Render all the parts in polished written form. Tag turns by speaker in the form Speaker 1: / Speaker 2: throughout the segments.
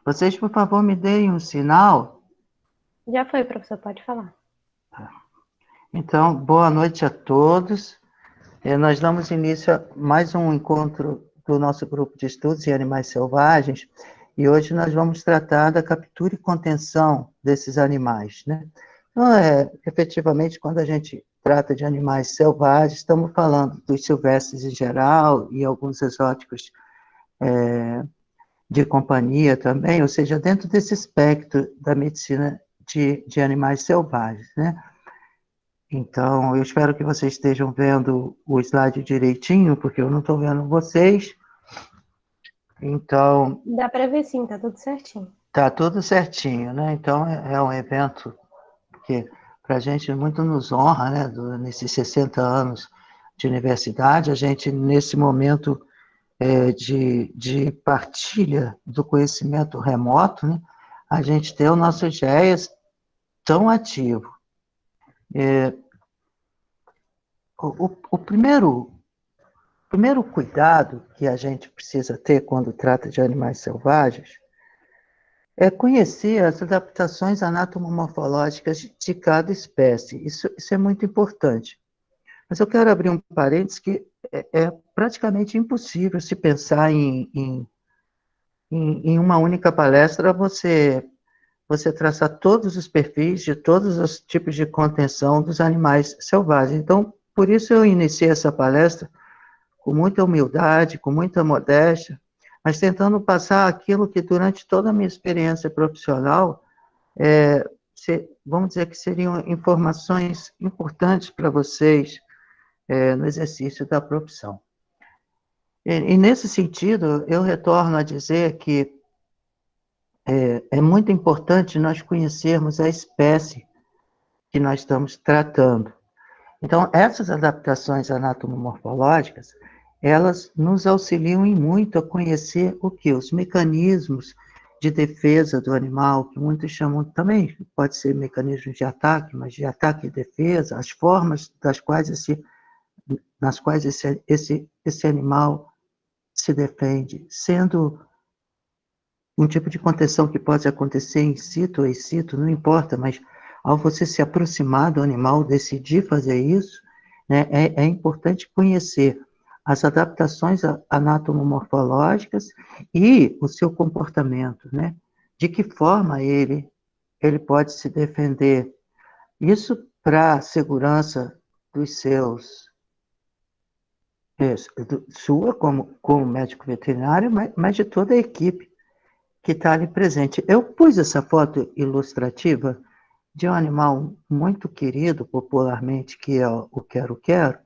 Speaker 1: Vocês, por favor, me deem um sinal.
Speaker 2: Já foi, professor, pode falar.
Speaker 1: Então, boa noite a todos. Nós damos início a mais um encontro do nosso grupo de estudos em animais selvagens, e hoje nós vamos tratar da captura e contenção desses animais, né? Então, efetivamente, quando a gente trata de animais selvagens, estamos falando dos silvestres em geral e alguns exóticos de companhia também, ou seja, dentro desse espectro da medicina de animais selvagens, né? Então, eu espero que vocês estejam vendo o slide direitinho, porque eu não estou vendo vocês. Então,
Speaker 2: Dá para ver sim, tá tudo certinho.
Speaker 1: tá tudo certinho, né? Então, é um evento que para a gente muito nos honra, né? Nesses 60 anos de universidade, a gente, nesse momento de partilha do conhecimento remoto, né? A gente ter o nosso GEAS tão ativo. O primeiro cuidado que a gente precisa ter quando trata de animais selvagens é conhecer as adaptações anatomomorfológicas de cada espécie. Isso é muito importante. Mas eu quero abrir um parênteses que é praticamente impossível se pensar em uma única palestra você traçar todos os perfis de todos os tipos de contenção dos animais selvagens. Então, por isso eu iniciei essa palestra com muita humildade, com muita modéstia, mas tentando passar aquilo que durante toda a minha experiência profissional, vamos dizer que seriam informações importantes para vocês no exercício da profissão. E nesse sentido, eu retorno a dizer que é muito importante nós conhecermos a espécie que nós estamos tratando. Então, essas adaptações anatomomorfológicas, elas nos auxiliam em muito a conhecer o que? Os mecanismos de defesa do animal, que muitos chamam também, pode ser mecanismos de ataque, mas de ataque e defesa, as formas nas quais esse animal se defende, sendo um tipo de contenção que pode acontecer in situ ou ex situ, não importa, mas ao você se aproximar do animal, decidir fazer isso, né, é importante conhecer as adaptações anatomomorfológicas e o seu comportamento, né? De que forma ele pode se defender. Isso para a segurança dos seus, sua como médico veterinário, mas de toda a equipe que está ali presente. Eu pus essa foto ilustrativa de um animal muito querido popularmente, que é o quero-quero,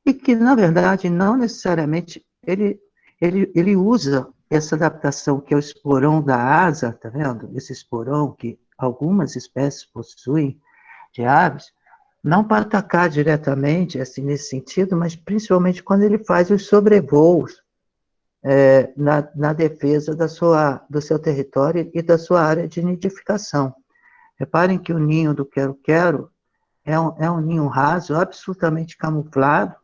Speaker 1: e que, na verdade, não necessariamente ele usa essa adaptação que é o esporão da asa, tá vendo? Esse esporão que algumas espécies possuem de aves, não para atacar diretamente, assim, nesse sentido, mas principalmente quando ele faz os sobrevoos na defesa do seu território e da sua área de nidificação. Reparem que o ninho do quero-quero é um ninho raso, absolutamente camuflado,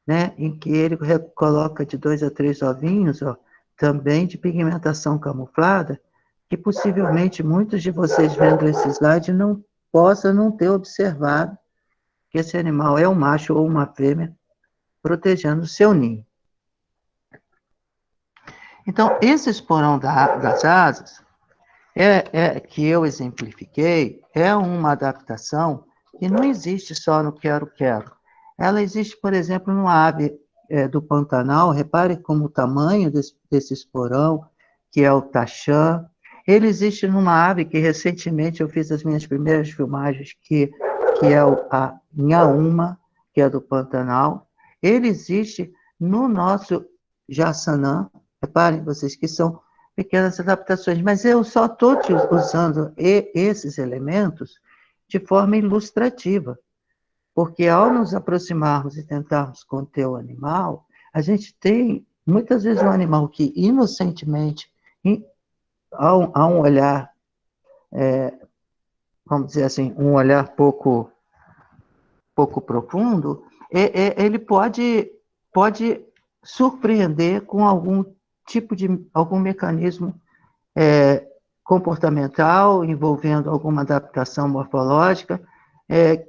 Speaker 1: né, em que ele coloca de 2 a 3 ovinhos, ó, também de pigmentação camuflada, que possivelmente muitos de vocês vendo esse slide possam não ter observado que esse animal é um macho ou uma fêmea protegendo o seu ninho. Então, esse esporão das asas, que eu exemplifiquei, é uma adaptação que não existe só no quero-quero. Ela existe, por exemplo, numa ave do Pantanal, repare como o tamanho desse esporão, que é o taxã. Ele existe numa ave que recentemente eu fiz as minhas primeiras filmagens, que é a nhaúma, que é do Pantanal. Ele existe no nosso jaçanã, reparem vocês que são pequenas adaptações, mas eu só estou usando esses elementos de forma ilustrativa, porque ao nos aproximarmos e tentarmos conter o animal, a gente tem, muitas vezes, um animal que inocentemente, a um olhar, vamos dizer assim, um olhar pouco profundo, ele pode surpreender com algum mecanismo comportamental, envolvendo alguma adaptação morfológica,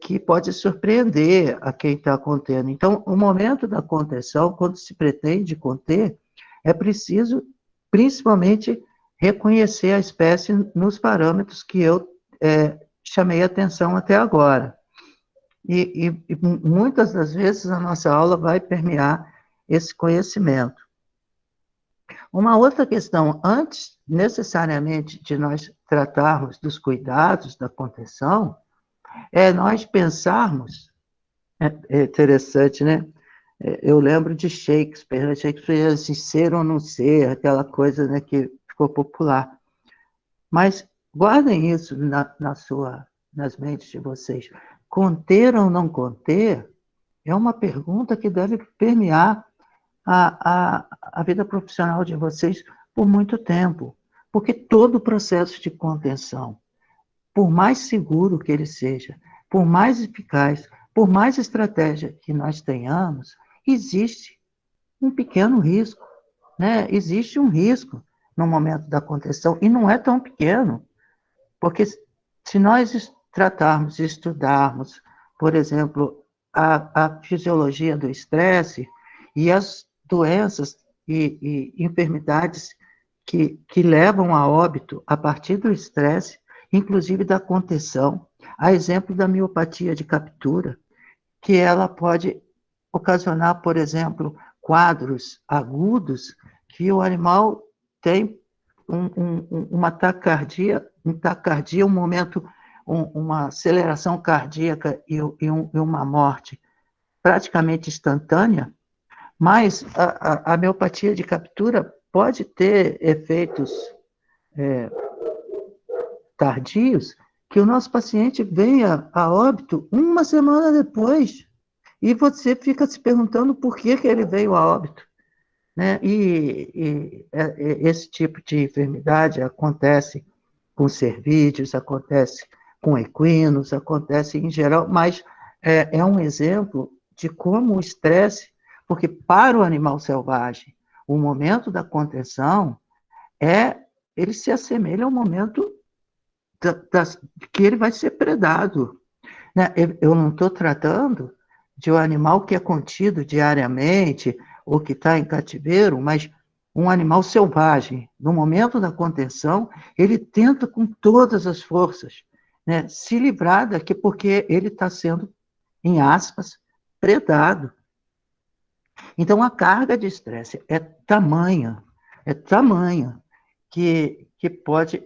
Speaker 1: que pode surpreender a quem está contendo. Então, o momento da contenção, quando se pretende conter, é preciso, principalmente, reconhecer a espécie nos parâmetros que eu chamei atenção até agora. E muitas das vezes a nossa aula vai permear esse conhecimento. Uma outra questão, antes necessariamente de nós tratarmos dos cuidados da contenção, é nós pensarmos, é interessante, né? Eu lembro de Shakespeare, né? Shakespeare assim, ser ou não ser, aquela coisa, né, que ficou popular. Mas guardem isso nas mentes de vocês. Conter ou não conter é uma pergunta que deve permear a vida profissional de vocês por muito tempo. Porque todo o processo de contenção, por mais seguro que ele seja, por mais eficaz, por mais estratégia que nós tenhamos, existe um pequeno risco, né? Existe um risco no momento da contenção, e não é tão pequeno, porque se nós tratarmos e estudarmos, por exemplo, a fisiologia do estresse e as doenças e enfermidades que levam a óbito a partir do estresse, inclusive da contenção, a exemplo da miopatia de captura, que ela pode ocasionar, por exemplo, quadros agudos que o animal tem uma taquicardia, um momento, uma aceleração cardíaca e uma morte praticamente instantânea, mas a miopatia de captura pode ter efeitos tardios que o nosso paciente venha a óbito uma semana depois. E você fica se perguntando por que ele veio a óbito. Né? Esse tipo de enfermidade acontece com cervídeos, acontece com equinos, acontece em geral, mas é um exemplo de como o estresse, porque para o animal selvagem, o momento da contenção ele se assemelha ao momento que ele vai ser predado. Né? Eu não estou tratando de um animal que é contido diariamente ou que está em cativeiro, mas um animal selvagem. No momento da contenção, ele tenta com todas as forças, né, se livrar daqui, porque ele está sendo, em aspas, predado. Então, a carga de estresse é tamanha que pode,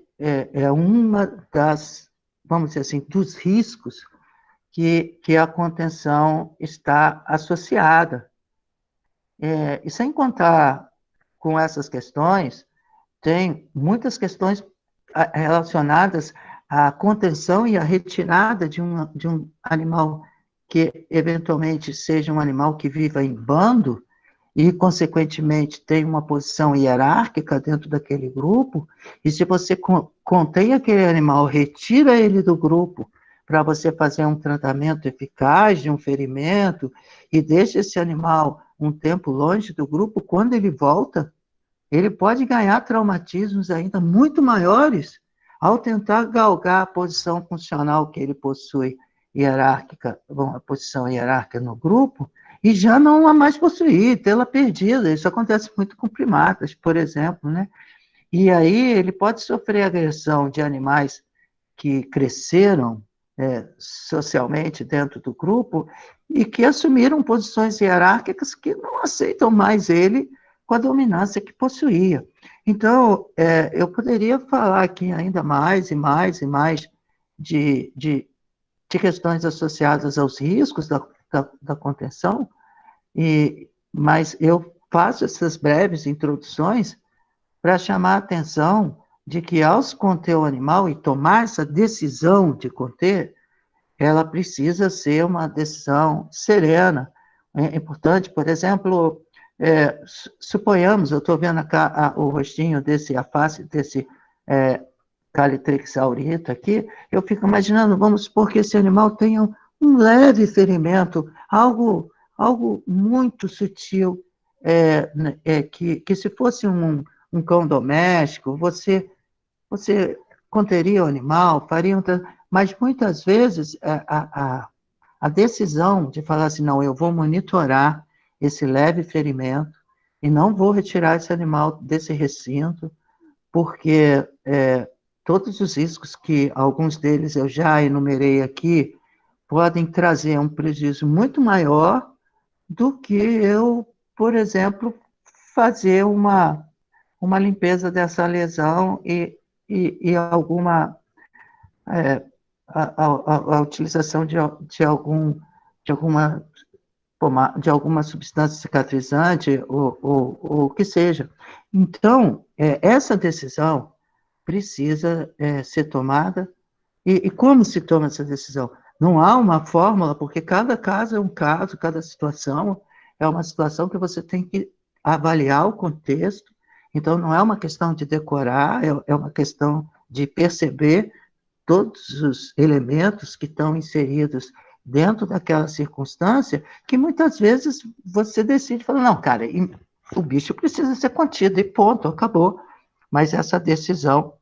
Speaker 1: uma das, vamos dizer assim, dos riscos que a contenção está associada. E sem contar com essas questões, tem muitas questões relacionadas à contenção e à retirada de um animal que eventualmente seja um animal que viva em bando e, consequentemente, tem uma posição hierárquica dentro daquele grupo, e se você contém aquele animal, retira ele do grupo para você fazer um tratamento eficaz de um ferimento e deixa esse animal um tempo longe do grupo, quando ele volta, ele pode ganhar traumatismos ainda muito maiores ao tentar galgar a posição funcional que ele possui hierárquica, a posição hierárquica no grupo, e já não a mais possuir, tê-la perdida. Isso acontece muito com primatas, por exemplo, né? E aí ele pode sofrer agressão de animais que cresceram socialmente dentro do grupo e que assumiram posições hierárquicas que não aceitam mais ele com a dominância que possuía. Então, eu poderia falar aqui ainda mais e mais e mais de questões associadas aos riscos da contenção, mas eu faço essas breves introduções para chamar a atenção de que, ao se conter o animal e tomar essa decisão de conter, ela precisa ser uma decisão serena. É importante, por exemplo, suponhamos, eu estou vendo o rostinho a face desse Calitrix aurita aqui, eu fico imaginando, vamos supor que esse animal tenha um leve ferimento, algo muito sutil, que se fosse um cão doméstico, você conteria o animal, fariam, mas muitas vezes a decisão de falar assim, não, eu vou monitorar esse leve ferimento e não vou retirar esse animal desse recinto, porque todos os riscos que alguns deles eu já enumerei aqui podem trazer um prejuízo muito maior do que eu, por exemplo, fazer uma limpeza dessa lesão e alguma a utilização de alguma substância cicatrizante ou o que seja. Então, essa decisão precisa ser tomada. E como se toma essa decisão? Não há uma fórmula, porque cada caso é um caso, cada situação é uma situação que você tem que avaliar o contexto. Então, não é uma questão de decorar, é uma questão de perceber todos os elementos que estão inseridos dentro daquela circunstância, que muitas vezes você decide falar, não, cara, o bicho precisa ser contido, e ponto, acabou. Mas essa decisão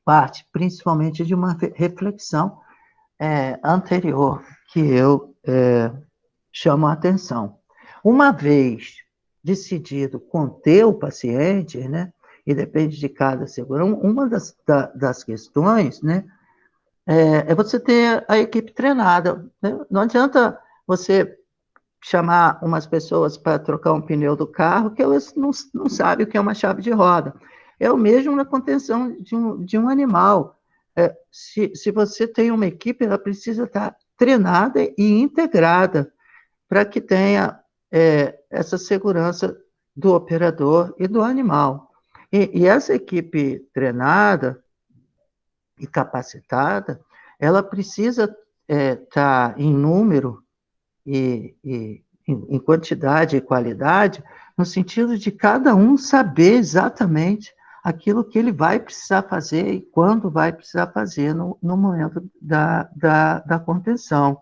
Speaker 1: parte principalmente de uma reflexão anterior, que eu chamo a atenção. Uma vez decidido conter o paciente, né, e depende de cada segurança, uma das questões, né, você ter a equipe treinada. Né? Não adianta você chamar umas pessoas para trocar um pneu do carro, que elas não sabem o que é uma chave de roda. É o mesmo na contenção de um animal. Se você tem uma equipe, ela precisa estar treinada e integrada para que tenha essa segurança do operador e do animal. E essa equipe treinada e capacitada, ela precisa estar em número e em quantidade e qualidade, no sentido de cada um saber exatamente aquilo que ele vai precisar fazer e quando vai precisar fazer no momento da contenção.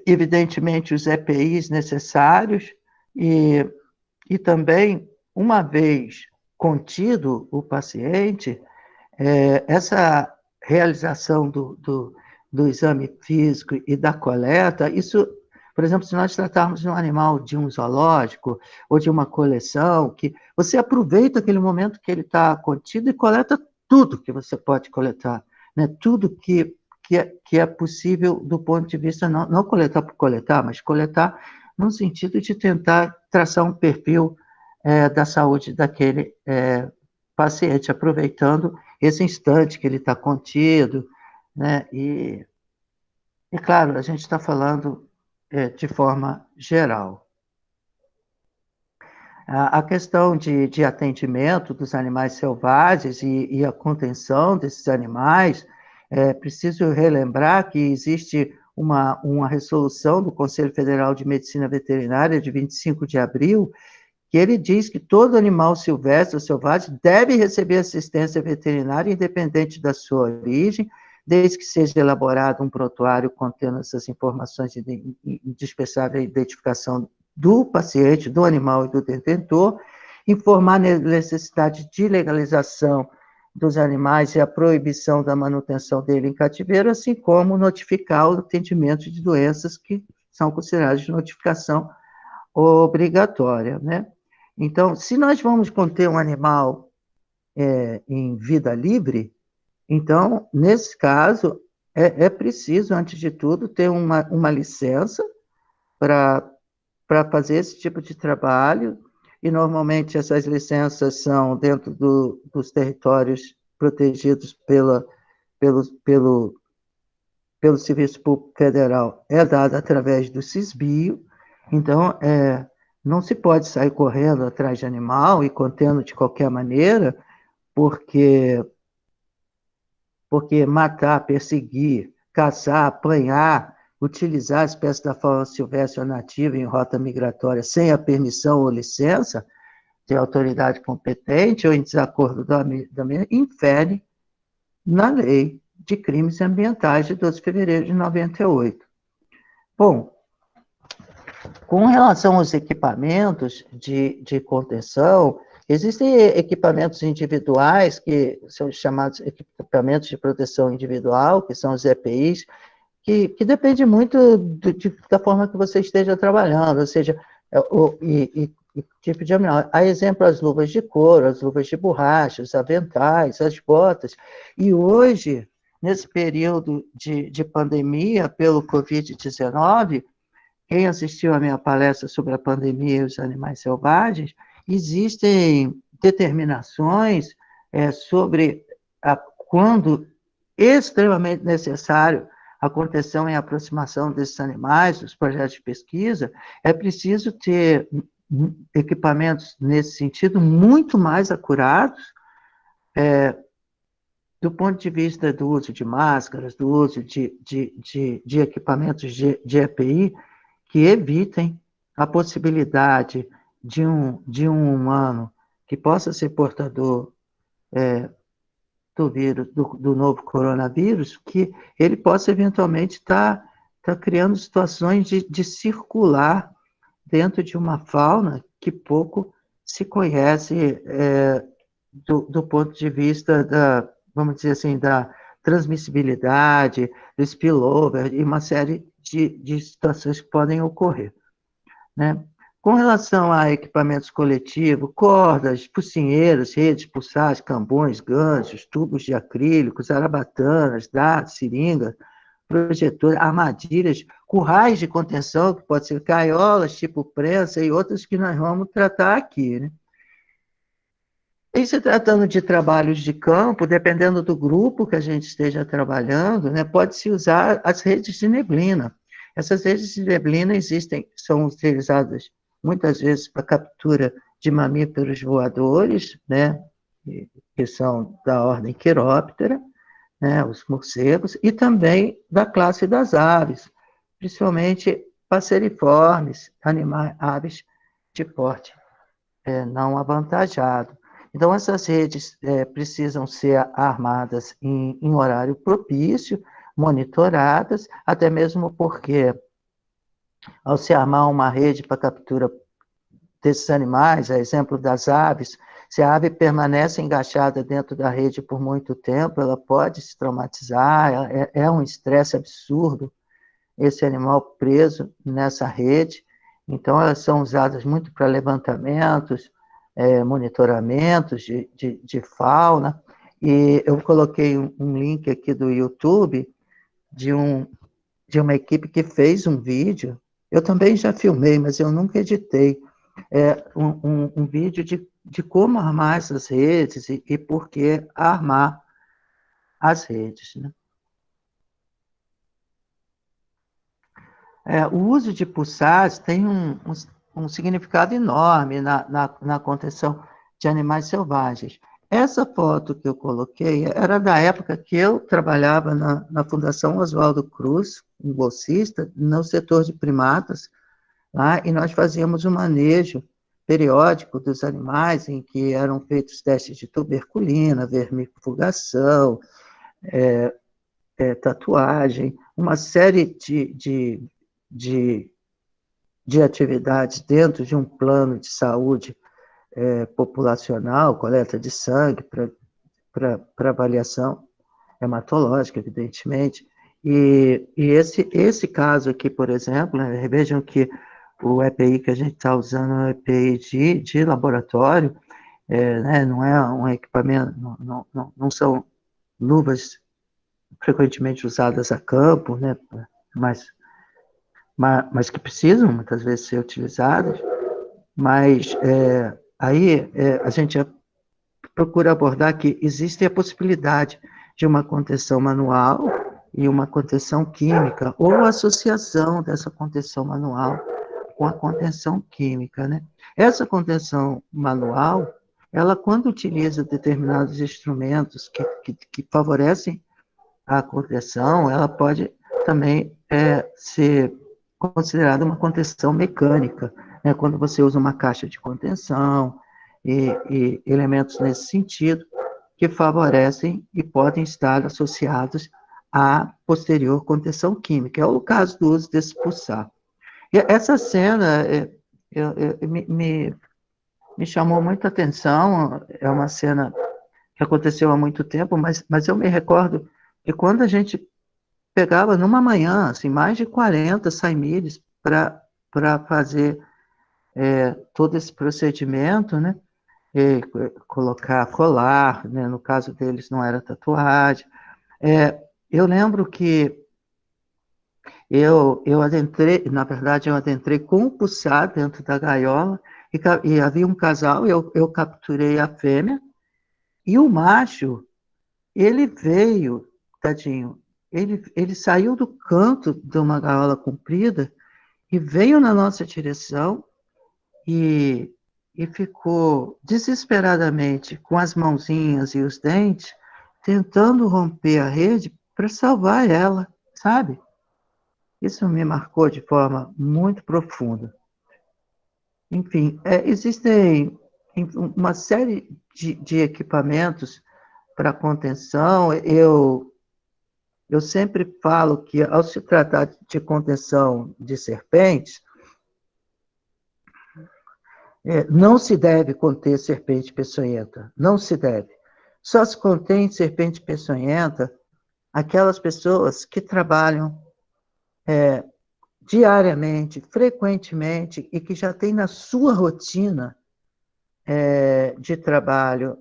Speaker 1: Evidentemente, os EPIs necessários e também, uma vez contido o paciente, essa realização do exame físico e da coleta, isso, por exemplo, se nós tratarmos de um animal de um zoológico ou de uma coleção, que você aproveita aquele momento que ele está contido e coleta tudo que você pode coletar, né? Tudo que é possível do ponto de vista, não coletar por coletar, mas coletar no sentido de tentar traçar um perfil da saúde daquele paciente, aproveitando esse instante que ele está contido, né? E claro, a gente está falando de forma geral. A questão de atendimento dos animais selvagens e a contenção desses animais, preciso relembrar que existe uma resolução do Conselho Federal de Medicina Veterinária de 25 de abril, que ele diz que todo animal silvestre ou selvagem deve receber assistência veterinária independente da sua origem, desde que seja elaborado um prontuário contendo essas informações indispensáveis à identificação do paciente, do animal e do detentor, informar a necessidade de legalização dos animais e a proibição da manutenção dele em cativeiro, assim como notificar o atendimento de doenças que são consideradas de notificação obrigatória, né? Então, se nós vamos conter um animal em vida livre, então, nesse caso, é preciso, antes de tudo, ter uma licença para fazer esse tipo de trabalho, e normalmente essas licenças são dentro dos territórios protegidos pelo Serviço Público Federal, é dada através do Cisbio, então, não se pode sair correndo atrás de animal e contendo de qualquer maneira, porque matar, perseguir, caçar, apanhar, utilizar espécies da fauna silvestre ou nativa em rota migratória sem a permissão ou licença de autoridade competente ou em desacordo da mesma, infere na lei de crimes ambientais de 12 de fevereiro de 98. Bom, com relação aos equipamentos de contenção, Existem equipamentos individuais, que são chamados equipamentos de proteção individual, que são os EPIs, que depende muito da forma que você esteja trabalhando, ou seja, tipo de animal. Há exemplo as luvas de couro, as luvas de borracha, os aventais, as botas. E hoje, nesse período de pandemia pelo Covid-19, quem assistiu à minha palestra sobre a pandemia e os animais selvagens, existem determinações sobre quando extremamente necessário a contenção e aproximação desses animais, dos projetos de pesquisa, é preciso ter equipamentos nesse sentido muito mais acurados, do ponto de vista do uso de máscaras, do uso de equipamentos de EPI, que evitem a possibilidade de um humano que possa ser portador do vírus, do novo coronavírus, que ele possa eventualmente estar criando situações de circular dentro de uma fauna que pouco se conhece do ponto de vista da, vamos dizer assim, da transmissibilidade, do spillover e uma série de situações que podem ocorrer, né? Com relação a equipamentos coletivos, cordas, focinheiras, redes, pulsares, cambões, ganchos, tubos de acrílico, zarabatanas, dados, seringas, projetores, armadilhas, currais de contenção, que pode ser gaiolas, tipo prensa, e outras que nós vamos tratar aqui, né? Em se tratando de trabalhos de campo, dependendo do grupo que a gente esteja trabalhando, né, pode-se usar as redes de neblina. Essas redes de neblina são utilizadas muitas vezes para captura de mamíferos voadores, né, que são da ordem Quiróptera, né, os morcegos, e também da classe das aves, principalmente passeriformes, aves de porte não avantajado. Então, essas redes precisam ser armadas em horário propício, monitoradas, até mesmo porque, ao se armar uma rede para captura desses animais, a exemplo das aves, se a ave permanece engaixada dentro da rede por muito tempo, ela pode se traumatizar, é um estresse absurdo esse animal preso nessa rede. Então, elas são usadas muito para levantamentos, monitoramentos de fauna. E eu coloquei um link aqui do YouTube de uma equipe que fez um vídeo. Eu também já filmei, mas eu nunca editei. Um vídeo de como armar essas redes e por que armar as redes, né? O uso de pulsares tem um significado enorme na contenção de animais selvagens. Essa foto que eu coloquei era da época que eu trabalhava na Fundação Oswaldo Cruz, um bolsista, no setor de primatas, lá, e nós fazíamos um manejo periódico dos animais, em que eram feitos testes de tuberculina, vermifugação, tatuagem, uma série de, de atividades dentro de um plano de saúde populacional, coleta de sangue para avaliação hematológica, evidentemente. E esse caso aqui, por exemplo, né, vejam que o EPI que a gente está usando é um EPI de laboratório, né, não é um equipamento, não são luvas frequentemente usadas a campo, né, mas que precisam muitas vezes ser utilizadas, mas aí a gente procura abordar que existe a possibilidade de uma contenção manual e uma contenção química, ou a associação dessa contenção manual com a contenção química, né? Essa contenção manual, ela quando utiliza determinados instrumentos que favorecem a contenção, ela pode também ser considerada uma contenção mecânica, né? Quando você usa uma caixa de contenção e elementos nesse sentido, que favorecem e podem estar associados à posterior contenção química. É o caso do uso desse pulsar. E essa cena me chamou muita atenção. É uma cena que aconteceu há muito tempo, mas eu me recordo que quando a gente pegava numa manhã, assim, mais de 40 saimires para fazer todo esse procedimento, né? E colocar colar, né? No caso deles não era tatuagem. Eu lembro que eu adentrei, na verdade, eu adentrei com o pulsar dentro da gaiola e havia um casal, eu capturei a fêmea e o macho, ele veio, tadinho, ele saiu do canto de uma gaiola comprida e veio na nossa direção e, e ficou desesperadamente com as mãozinhas e os dentes tentando romper a rede para salvar ela, sabe? Isso me marcou de forma muito profunda. Enfim, existem uma série de equipamentos para contenção. Eu sempre falo que, ao se tratar de contenção de serpentes, não se deve conter serpente peçonhenta. Não se deve. Só se contém serpente peçonhenta aquelas pessoas que trabalham diariamente, frequentemente, e que já tem na sua rotina de trabalho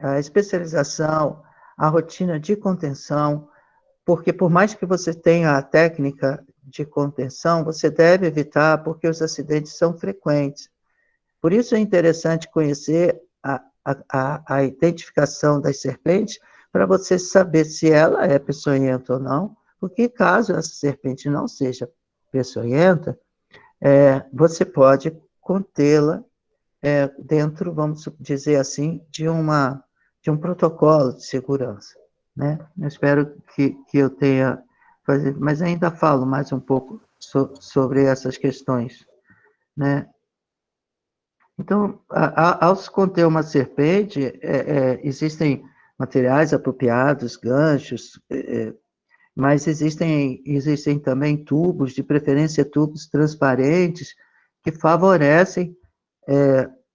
Speaker 1: a especialização, a rotina de contenção, porque por mais que você tenha a técnica de contenção, você deve evitar, porque os acidentes são frequentes. Por isso é interessante conhecer a identificação das serpentes, para você saber se ela é peçonhenta ou não, porque caso essa serpente não seja peçonhenta, você pode contê-la dentro, vamos dizer assim, de um protocolo de segurança, né? Eu espero que eu tenha, mas ainda falo mais um pouco sobre essas questões, né? Então, ao se conter uma serpente, existem materiais apropriados, ganchos, mas existem também tubos, de preferência tubos transparentes, que favorecem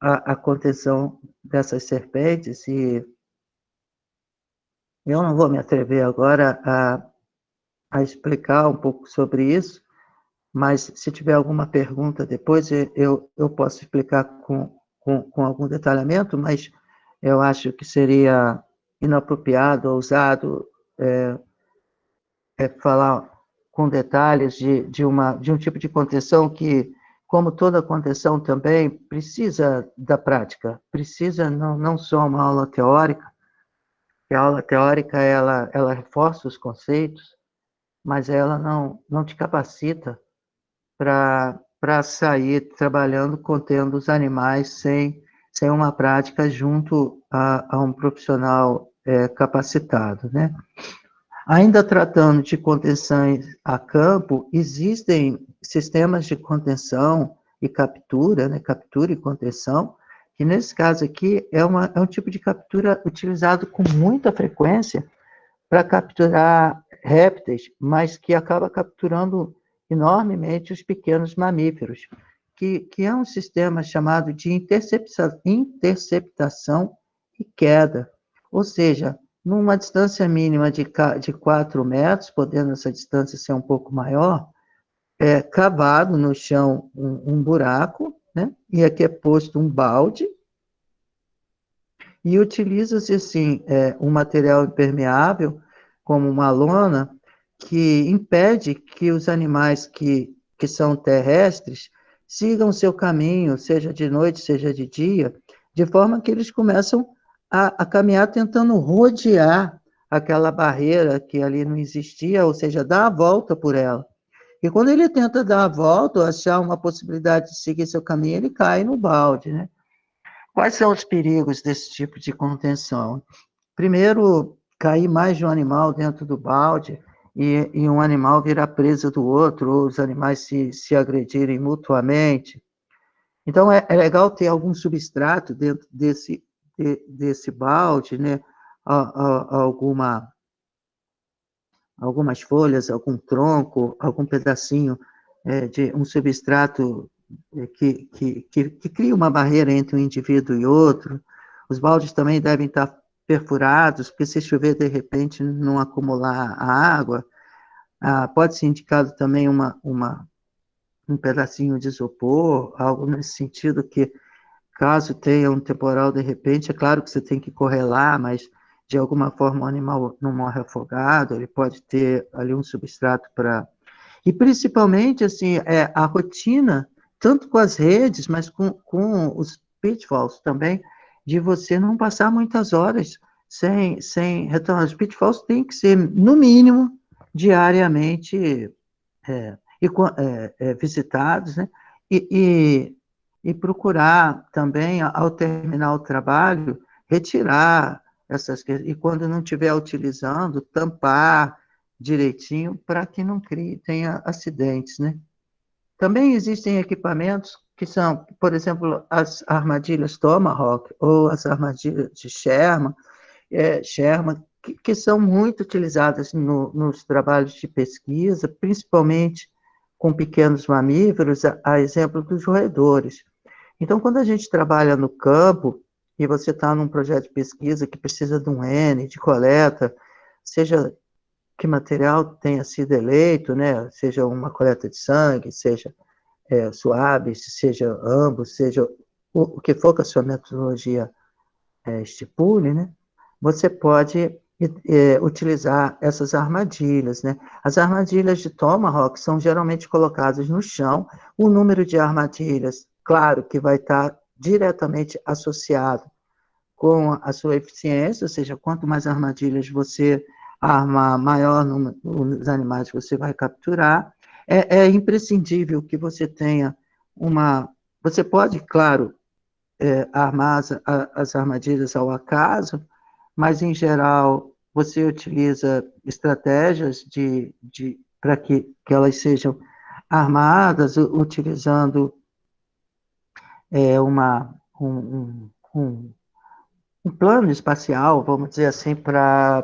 Speaker 1: a contenção dessas serpentes, e eu não vou me atrever agora a explicar um pouco sobre isso, mas se tiver alguma pergunta depois, eu posso explicar com algum detalhamento, mas eu acho que seria inapropriado, ousado, falar com detalhes de um tipo de contenção que, como toda contenção também, precisa da prática, precisa não só uma aula teórica, que a aula teórica ela reforça os conceitos, mas ela não te capacita para sair trabalhando, contendo os animais sem uma prática junto a um profissional capacitado, né? Ainda tratando de contenções a campo, existem sistemas de contenção e captura, né, captura e contenção, que nesse caso aqui é um tipo de captura utilizado com muita frequência para capturar répteis, mas que acaba capturando enormemente os pequenos mamíferos, que é um sistema chamado de interceptação e queda, ou seja, numa distância mínima de 4 metros, podendo essa distância ser um pouco maior, cavado no chão um buraco, né? E aqui é posto um balde, e utiliza-se, assim, um material impermeável, como uma lona, que impede que os animais que são terrestres sigam seu caminho, seja de noite, seja de dia, de forma que eles começam a caminhar tentando rodear aquela barreira que ali não existia, ou seja, dar a volta por ela. E quando ele tenta dar a volta, ou achar uma possibilidade de seguir seu caminho, ele cai no balde, né? Quais são os perigos desse tipo de contenção? Primeiro, cair mais de um animal dentro do balde e um animal virar presa do outro, ou os animais se agredirem mutuamente. Então, é legal ter algum substrato dentro desse balde, né? Algumas folhas, algum tronco, algum pedacinho de um substrato que cria uma barreira entre um indivíduo e outro. Os baldes também devem estar perfurados, porque se chover de repente não acumular a água, pode ser indicado também um pedacinho de isopor, algo nesse sentido que, caso tenha um temporal de repente, é claro que você tem que correr lá, mas de alguma forma o animal não morre afogado, ele pode ter ali um substrato para... E principalmente, assim, a rotina, tanto com as redes, mas com os pitfalls também, de você não passar muitas horas sem retornar. Os pitfalls têm que ser, no mínimo, diariamente visitados, né? E, e procurar também, ao terminar o trabalho, retirar essas coisas, e quando não estiver utilizando, tampar direitinho para que não tenha acidentes, né? Também existem equipamentos que são, por exemplo, as armadilhas Tomahawk ou as armadilhas de Sherman, que são muito utilizadas nos trabalhos de pesquisa, principalmente com pequenos mamíferos, a exemplo dos roedores. Então, quando a gente trabalha no campo, e você está num projeto de pesquisa que precisa de um N, de coleta, seja que material tenha sido eleito, né? Seja uma coleta de sangue, seja suaves, seja ambos, seja o que for que a sua metodologia estipule, né? Você pode utilizar essas armadilhas, né? As armadilhas de Tomahawk são geralmente colocadas no chão. O número de armadilhas, claro, que vai estar diretamente associado com a sua eficiência, ou seja, quanto mais armadilhas você armar, maior número dos animais você vai capturar. É imprescindível que você tenha uma... Você pode, claro, armar as armadilhas ao acaso, mas, em geral, você utiliza estratégias para que elas sejam armadas, utilizando uma, um plano espacial, vamos dizer assim, para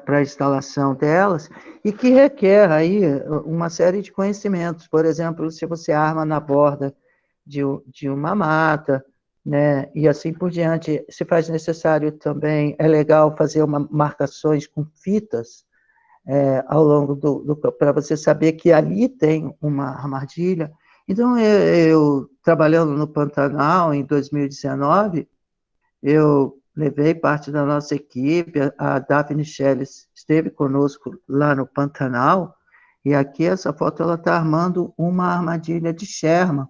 Speaker 1: a instalação delas, e que requer aí uma série de conhecimentos. Por exemplo, se você arma na borda de uma mata, né, e assim por diante, se faz necessário também, é legal fazer marcações com fitas ao longo para você saber que ali tem uma armadilha. Então, eu trabalhando no Pantanal em 2019, eu levei parte da nossa equipe, a Daphne Schelles esteve conosco lá no Pantanal, e aqui essa foto ela está armando uma armadilha de Sherman.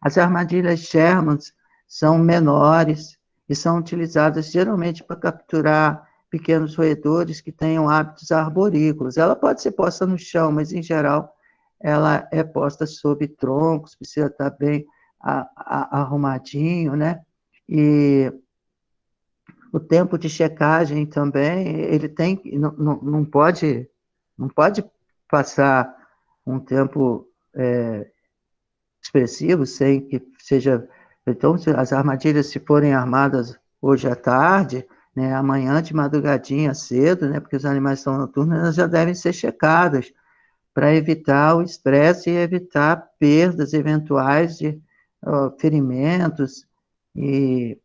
Speaker 1: As armadilhas Sherman são menores e são utilizadas geralmente para capturar pequenos roedores que tenham hábitos arborícolas. Ela pode ser posta no chão, mas em geral ela é posta sob troncos, precisa estar bem arrumadinho, né? E o tempo de checagem também, ele tem, não pode passar um tempo expressivo sem que seja... Então, se as armadilhas, se forem armadas hoje à tarde, né, amanhã de madrugadinha cedo, né, porque os animais são noturnos, elas já devem ser checadas para evitar o estresse e evitar perdas eventuais de ferimentos e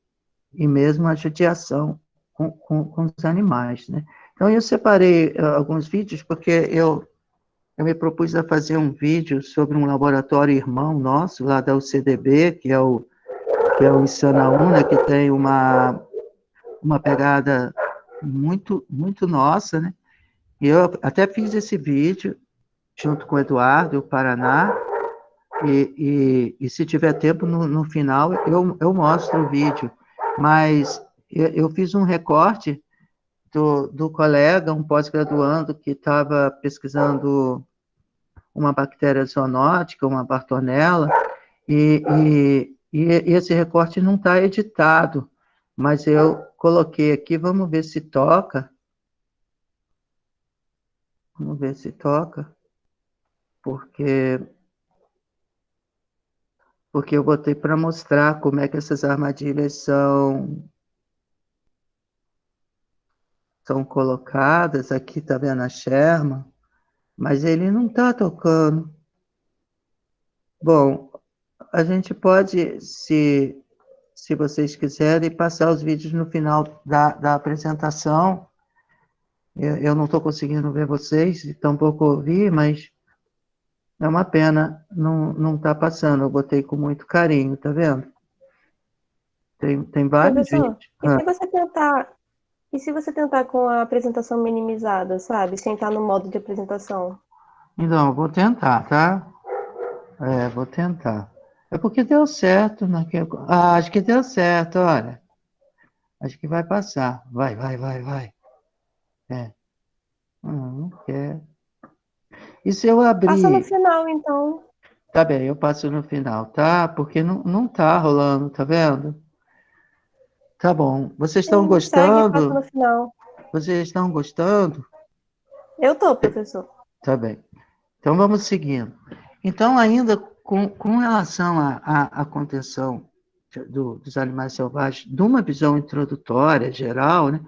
Speaker 1: mesmo a judiação com os animais, né? Então, eu separei alguns vídeos, porque eu me propus a fazer um vídeo sobre um laboratório irmão nosso, lá da UCDB, que é o Insanaúna, que tem uma pegada muito, muito nossa, né? E eu até fiz esse vídeo junto com o Eduardo, o Paraná, e se tiver tempo, no final, eu mostro o vídeo. Mas eu fiz um recorte do colega, um pós-graduando, que estava pesquisando uma bactéria zoonótica, uma Bartonella, e esse recorte não está editado, mas eu coloquei aqui, vamos ver se toca, porque eu botei para mostrar como é que essas armadilhas são colocadas. Aqui está vendo a Sherman, mas ele não está tocando. Bom, A gente pode, se vocês quiserem, passar os vídeos no final da apresentação. Eu não estou conseguindo ver vocês, tampouco ouvir, mas é uma pena não tá passando. Eu botei com muito carinho, tá vendo? Tem vários
Speaker 2: Professor,
Speaker 1: vídeos. Ah,
Speaker 2: e se você tentar com a apresentação minimizada, sabe? Sem estar no modo de apresentação?
Speaker 1: então, eu vou tentar, tá? Vou tentar. É porque deu certo naquele. Ah, acho que deu certo, olha. Acho que vai passar. Vai. É. Não quer. E se eu
Speaker 2: Passa no
Speaker 1: abrir?
Speaker 2: final, então.
Speaker 1: Tá bem, eu passo no final, tá? Porque não tá rolando, tá vendo? Tá bom. Vocês estão
Speaker 2: Sim, segue e passa no
Speaker 1: gostando?
Speaker 2: final.
Speaker 1: Vocês estão gostando?
Speaker 2: Eu tô, professor.
Speaker 1: Tá bem. Então vamos seguindo. Então, ainda com relação à contenção dos animais selvagens, de uma visão introdutória, geral, né?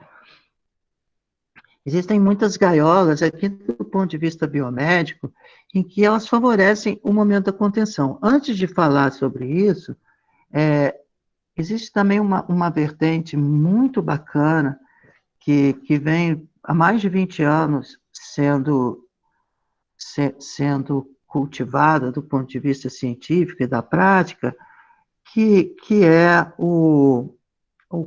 Speaker 1: Existem muitas gaiolas, aqui do ponto de vista biomédico, em que elas favorecem o momento da contenção. Antes de falar sobre isso, existe também uma vertente muito bacana que vem há mais de 20 anos sendo cultivada do ponto de vista científico e da prática, que é o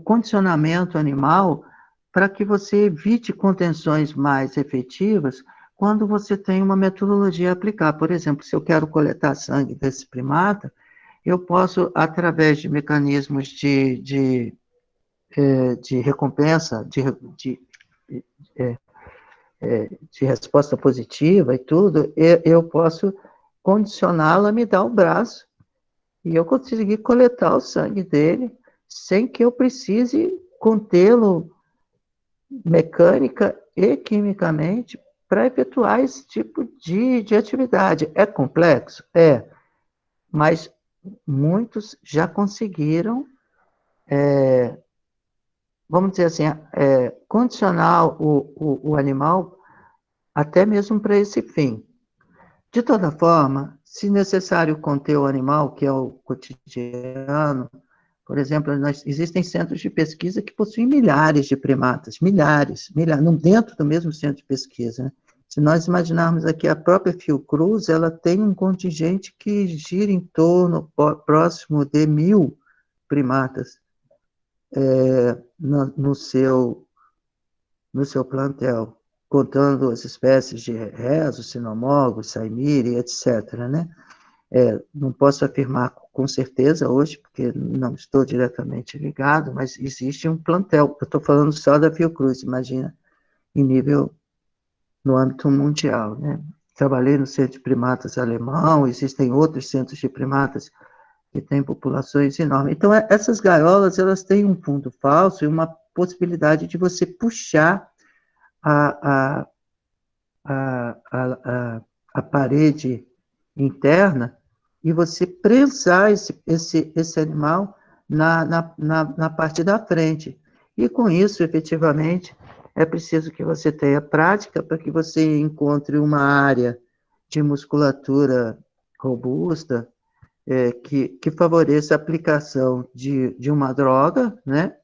Speaker 1: condicionamento animal para que você evite contenções mais efetivas quando você tem uma metodologia a aplicar. Por exemplo, se eu quero coletar sangue desse primata, eu posso, através de mecanismos de recompensa, de resposta positiva e tudo, eu posso condicioná-la a me dar o braço e eu conseguir coletar o sangue dele sem que eu precise contê-lo mecânica e quimicamente para efetuar esse tipo de atividade. É complexo? É, mas muitos já conseguiram, vamos dizer assim, condicionar o animal até mesmo para esse fim. De toda forma, se necessário conter o animal, que é o cotidiano, por exemplo, existem centros de pesquisa que possuem milhares de primatas, milhares, dentro do mesmo centro de pesquisa. Né? Se nós imaginarmos aqui a própria Fiocruz, ela tem um contingente que gira em torno, próximo de 1.000 primatas no seu plantel, contando as espécies de rezo, sinomogos, saimiri, etc., né? Não posso afirmar com certeza hoje, porque não estou diretamente ligado, mas existe um plantel. Eu estou falando só da Fiocruz, imagina, em nível, no âmbito mundial, né? Trabalhei no Centro de Primatas alemão, existem outros centros de primatas que têm populações enormes. Então, essas gaiolas, elas têm um fundo falso e uma possibilidade de você puxar a, a, a parede interna e você prensar esse animal na parte da frente. E com isso, efetivamente, é preciso que você tenha prática para que você encontre uma área de musculatura robusta, que favoreça a aplicação de uma droga, né?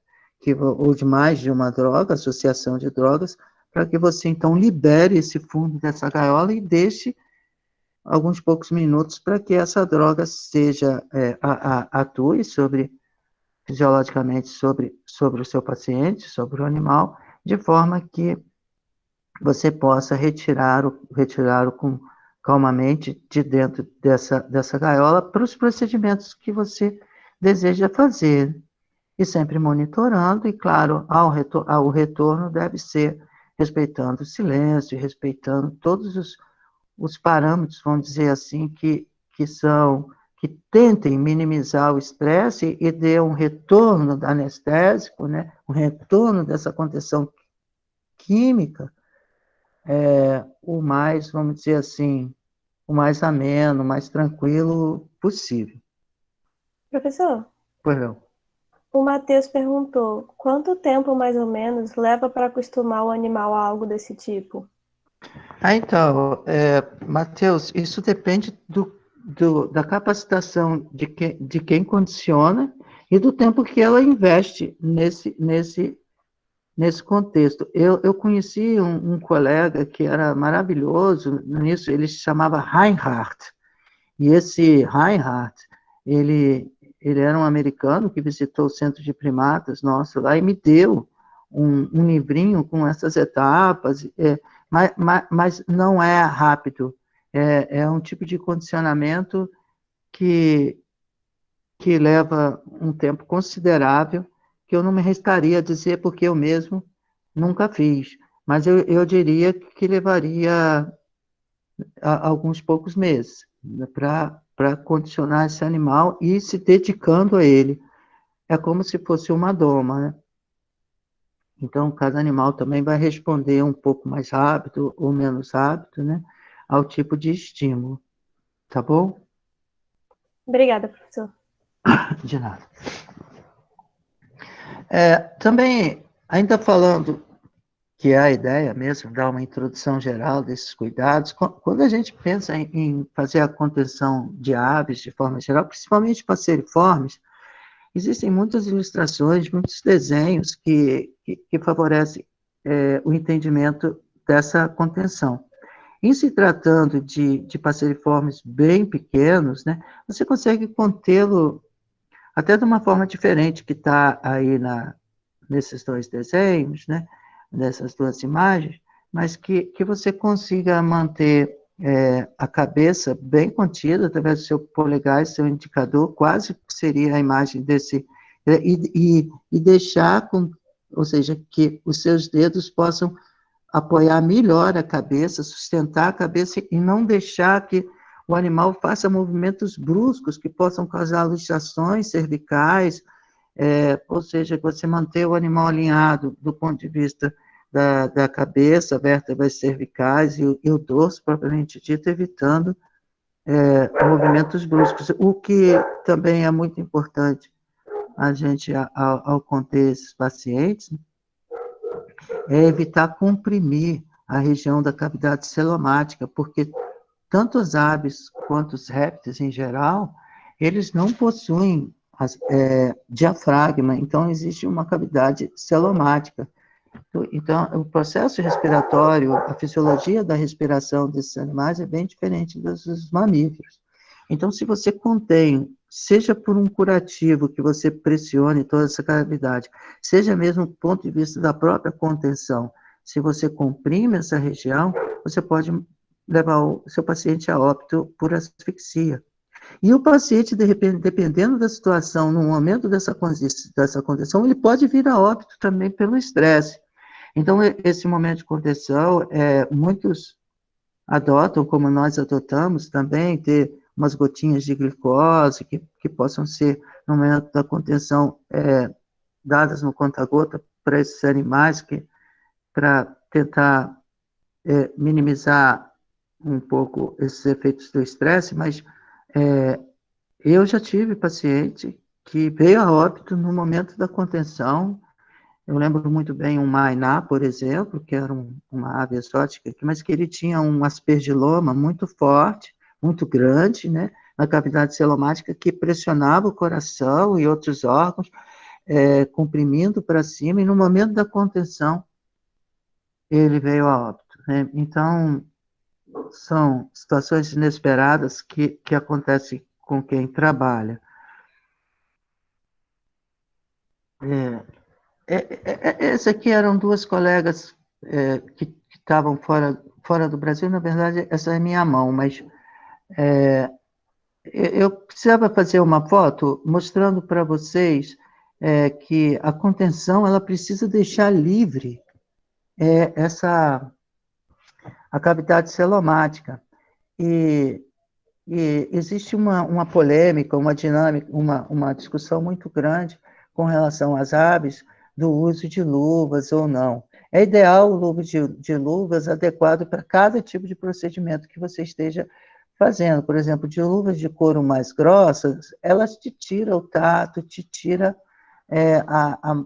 Speaker 1: Ou de mais de uma droga, associação de drogas, para que você, então, libere esse fundo dessa gaiola e deixe alguns poucos minutos para que essa droga atue fisiologicamente sobre o seu paciente, sobre o animal, de forma que você possa retirá-lo calmamente de dentro dessa gaiola para os procedimentos que você deseja fazer. E sempre monitorando, e claro, ao retorno deve ser respeitando o silêncio, respeitando todos os parâmetros, vamos dizer assim, que tentem minimizar o estresse e dê um retorno anestésico, né? Um retorno dessa contenção química, o mais, vamos dizer assim, o mais ameno, o mais tranquilo possível.
Speaker 2: Professor,
Speaker 1: Pois não.
Speaker 2: o Matheus perguntou: quanto tempo mais ou menos leva para acostumar o animal a algo desse tipo?
Speaker 1: Então, Matheus, isso depende da capacitação de quem condiciona e do tempo que ela investe nesse contexto. Eu conheci um colega que era maravilhoso nisso, ele se chamava Reinhardt, e esse Reinhardt, ele era um americano que visitou o centro de primatas nosso lá e me deu um livrinho com essas etapas, mas não é rápido, é um tipo de condicionamento que, que leva um tempo considerável, que eu não me restaria a dizer porque eu mesmo nunca fiz, mas eu diria que levaria alguns poucos meses, né, para condicionar esse animal e se dedicando a ele. É como se fosse uma doma, né? Então, cada animal também vai responder um pouco mais rápido ou menos rápido, né, ao tipo de estímulo. Tá bom?
Speaker 2: Obrigada, professor.
Speaker 1: De nada. Também, ainda falando que é a ideia mesmo, dar uma introdução geral desses cuidados. Quando a gente pensa em fazer a contenção de aves de forma geral, principalmente passeriformes, existem muitas ilustrações, muitos desenhos que favorecem o entendimento dessa contenção. Em se tratando de passeriformes bem pequenos, né, você consegue contê-lo até de uma forma diferente que está aí nesses dois desenhos, né, nessas duas imagens, mas que você consiga manter a cabeça bem contida através do seu polegar e seu indicador, quase que seria a imagem desse, e deixar, ou seja, que os seus dedos possam apoiar melhor a cabeça, sustentar a cabeça e não deixar que o animal faça movimentos bruscos que possam causar luxações cervicais, ou seja, você manter o animal alinhado do ponto de vista da cabeça, vértebras cervicais e o dorso, propriamente dito, evitando movimentos bruscos. O que também é muito importante a gente, ao conter esses pacientes, é evitar comprimir a região da cavidade celomática, porque tanto as aves quanto os répteis em geral, eles não possuem diafragma, então existe uma cavidade celomática. Então, o processo respiratório, a fisiologia da respiração desses animais é bem diferente dos mamíferos. Então, se você contém, seja por um curativo que você pressione toda essa cavidade, seja mesmo do ponto de vista da própria contenção, se você comprime essa região, você pode levar o seu paciente a óbito por asfixia. E o paciente, de repente, dependendo da situação, no momento dessa contenção, ele pode vir a óbito também pelo estresse. Então, esse momento de contenção, muitos adotam, como nós adotamos também, ter umas gotinhas de glicose que possam ser, no momento da contenção, dadas no conta-gota para esses animais, para tentar minimizar um pouco esses efeitos do estresse, mas eu já tive paciente que veio a óbito no momento da contenção. Eu lembro muito bem um mainá, por exemplo, que era uma ave exótica, mas que ele tinha um aspergiloma muito forte, muito grande, né, na cavidade celomática, que pressionava o coração e outros órgãos, comprimindo para cima, e no momento da contenção, ele veio a óbito, né? Então, são situações inesperadas que acontecem com quem trabalha. Esse aqui eram duas colegas que estavam fora do Brasil. Na verdade, essa é minha mão, mas eu precisava fazer uma foto mostrando para vocês que a contenção ela precisa deixar livre a cavidade celomática. E existe uma polêmica, uma dinâmica, uma discussão muito grande com relação às aves, do uso de luvas ou não. É ideal o uso de luvas adequado para cada tipo de procedimento que você esteja fazendo. Por exemplo, de luvas de couro mais grossas, elas te tiram o tato, te tira a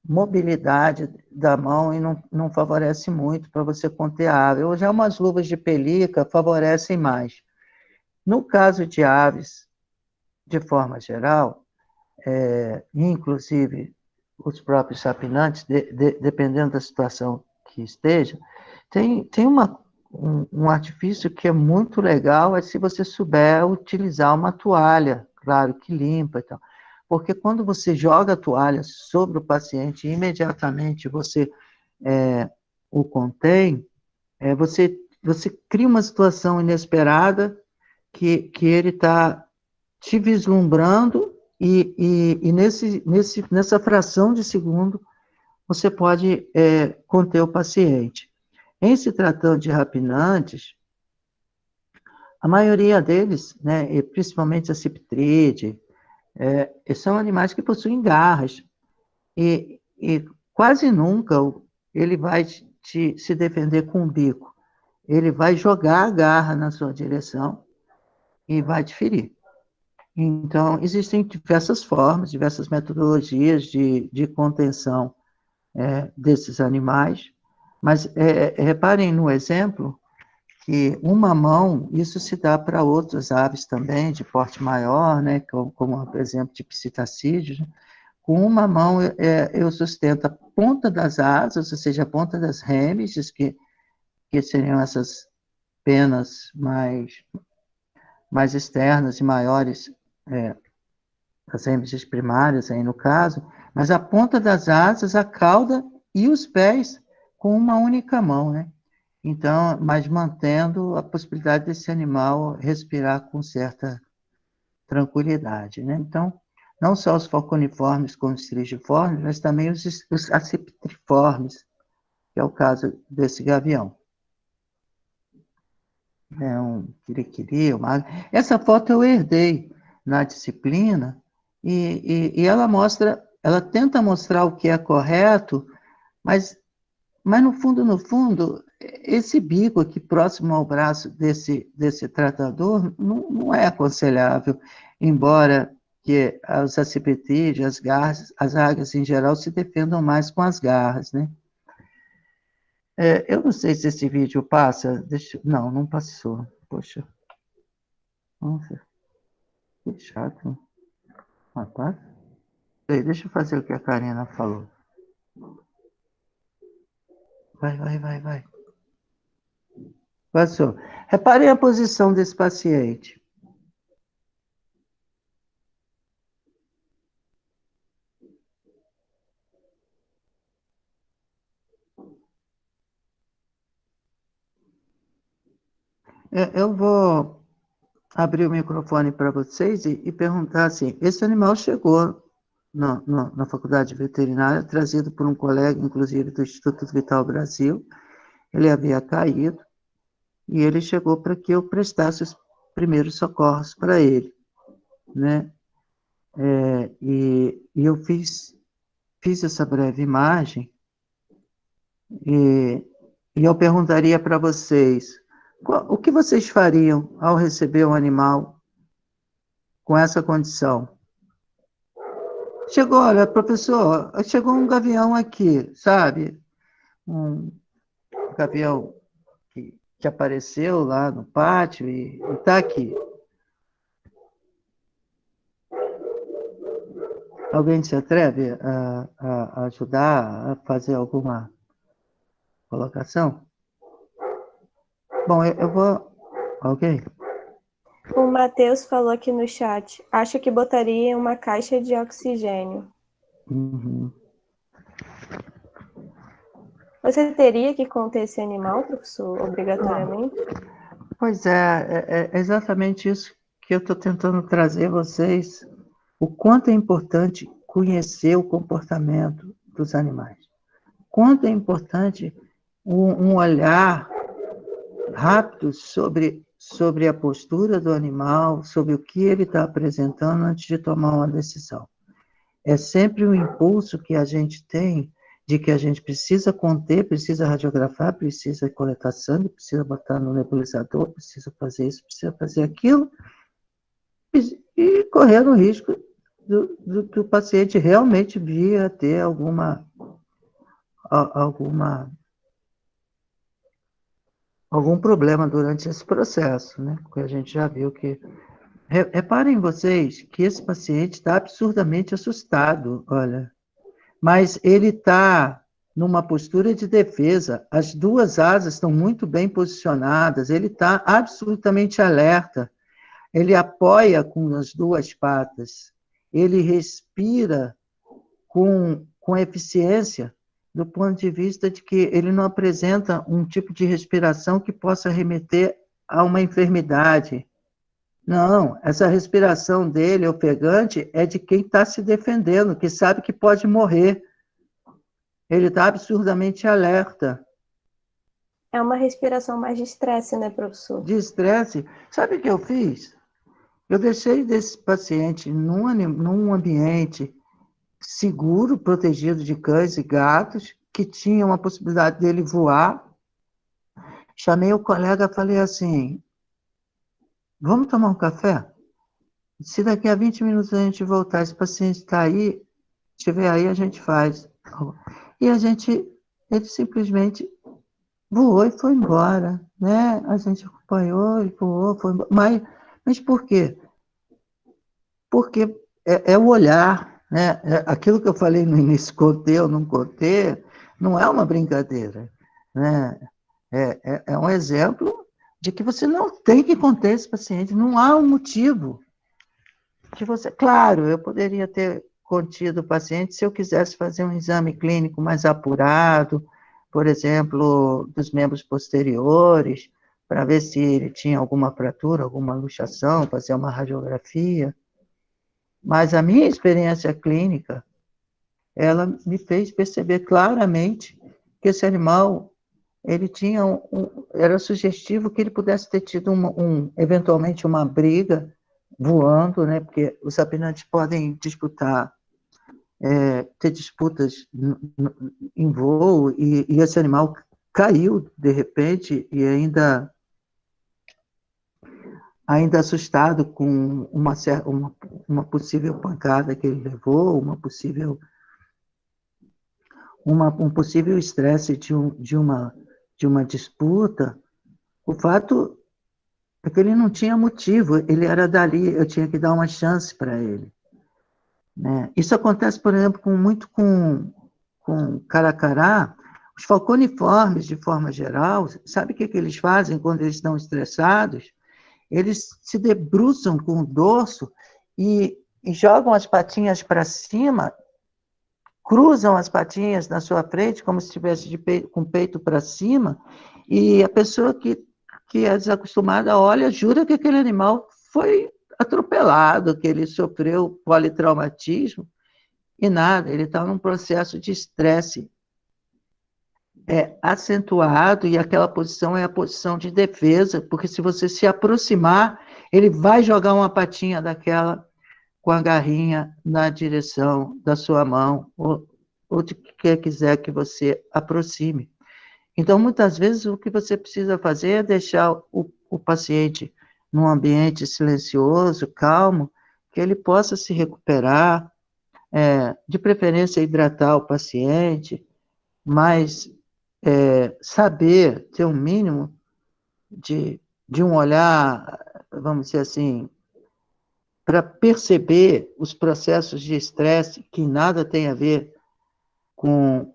Speaker 1: mobilidade da mão e não favorece muito para você conter a ave. Ou já umas luvas de pelica favorecem mais. No caso de aves, de forma geral, inclusive os próprios sapinantes, dependendo da situação que esteja, tem um artifício que é muito legal, é se você souber utilizar uma toalha, claro, que limpa e tal. Porque quando você joga a toalha sobre o paciente e imediatamente você o contém, você cria uma situação inesperada que ele está te vislumbrando e nessa fração de segundo você pode conter o paciente. Em se tratando de rapinantes, a maioria deles, né, e principalmente a ciptride, são animais que possuem garras e quase nunca ele vai se defender com o bico. Ele vai jogar a garra na sua direção e vai te ferir. Então, existem diversas formas, diversas metodologias de contenção desses animais, mas reparem no exemplo que uma mão, isso se dá para outras aves também, de porte maior, né, como por exemplo, de psitacídeos, né? Com uma mão eu sustento a ponta das asas, ou seja, a ponta das rêmices, que seriam essas penas mais externas e maiores, as rêmices primárias aí no caso, mas a ponta das asas, a cauda e os pés com uma única mão, né? Então, mas mantendo a possibilidade desse animal respirar com certa tranquilidade, né? Então, não só os falconiformes como os trigiformes, mas também os accipitriformes, que é o caso desse gavião. É um quiriquiri, uma... Essa foto eu herdei na disciplina e ela mostra, ela tenta mostrar o que é correto, mas no fundo, esse bico aqui próximo ao braço desse tratador não é aconselhável, embora que os accipitídeos, as garras, as águias em geral se defendam mais com as garras, né? Eu não sei se esse vídeo passa, não passou, poxa, nossa, que chato, rapaz. Deixa eu fazer o que a Karina falou. Vai. Passou. Reparem a posição desse paciente. Eu vou abrir o microfone para vocês e perguntar assim, esse animal chegou na faculdade veterinária, trazido por um colega, inclusive, do Instituto Vital Brasil, ele havia caído, e ele chegou para que eu prestasse os primeiros socorros para ele, né? E eu fiz essa breve imagem, e eu perguntaria para vocês, o que vocês fariam ao receber um animal com essa condição? Chegou, olha, professor, chegou um gavião aqui, sabe? Um gavião que apareceu lá no pátio e está aqui. Alguém se atreve a ajudar a fazer alguma colocação? Bom, eu vou... Alguém?
Speaker 2: O Matheus falou aqui no chat, acho que botaria em uma caixa de oxigênio.
Speaker 1: Uhum.
Speaker 2: Você teria que conter esse animal, professor, obrigatoriamente?
Speaker 1: Pois é exatamente isso que eu estou tentando trazer a vocês, o quanto é importante conhecer o comportamento dos animais. Quanto é importante um olhar rápido sobre a postura do animal, sobre o que ele está apresentando antes de tomar uma decisão. É sempre um impulso que a gente tem de que a gente precisa conter, precisa radiografar, precisa coletar sangue, precisa botar no nebulizador, precisa fazer isso, precisa fazer aquilo, e correr o risco que o paciente realmente vir a ter alguma algum problema durante esse processo, né? Porque a gente já viu que... Reparem vocês que esse paciente está absurdamente assustado, olha. Mas ele está numa postura de defesa, as duas asas estão muito bem posicionadas, ele está absolutamente alerta, ele apoia com as duas patas, ele respira com eficiência, do ponto de vista de que ele não apresenta um tipo de respiração que possa remeter a uma enfermidade. Não, essa respiração dele, ofegante, é de quem está se defendendo, que sabe que pode morrer. Ele está absurdamente alerta.
Speaker 2: É uma respiração mais de estresse, né, professor?
Speaker 1: De estresse. Sabe o que eu fiz? Eu deixei desse paciente num ambiente seguro, protegido de cães e gatos, que tinha uma possibilidade dele voar. Chamei o colega e falei assim, vamos tomar um café? Se daqui a 20 minutos a gente voltar, esse paciente está aí, estiver aí, a gente faz. E ele simplesmente voou e foi embora, né? A gente acompanhou e voou, foi embora. Mas por quê? Porque é o olhar, né? Aquilo que eu falei no início, contei ou não contei, não é uma brincadeira, né? É um exemplo de que você não tem que conter esse paciente, não há um motivo de você... Claro, eu poderia ter contido o paciente se eu quisesse fazer um exame clínico mais apurado, por exemplo, dos membros posteriores, para ver se ele tinha alguma fratura, alguma luxação, fazer uma radiografia. Mas a minha experiência clínica, ela me fez perceber claramente que esse animal, ele tinha era sugestivo que ele pudesse ter tido eventualmente uma briga voando, né? Porque os sapinantes podem disputar, ter disputas em voo, e esse animal caiu de repente e ainda assustado com uma possível pancada que ele levou, um possível estresse de uma disputa. O fato é que ele não tinha motivo, ele era dali, eu tinha que dar uma chance para ele, né? Isso acontece, por exemplo, muito com caracará. Os falconiformes, de forma geral, sabe o que eles fazem quando eles estão estressados? Eles se debruçam com o dorso e jogam as patinhas para cima, cruzam as patinhas na sua frente, como se estivesse com o peito para cima, e a pessoa que é desacostumada olha, jura que aquele animal foi atropelado, que ele sofreu politraumatismo, e nada, ele está num processo de estresse acentuado, e aquela posição é a posição de defesa, porque se você se aproximar, ele vai jogar uma patinha daquela com a garrinha na direção da sua mão, ou de que quiser que você aproxime. Então, muitas vezes, o que você precisa fazer é deixar o paciente num ambiente silencioso, calmo, que ele possa se recuperar, de preferência hidratar o paciente, mas saber ter um mínimo de um olhar, vamos dizer assim, para perceber os processos de estresse que nada tem a ver com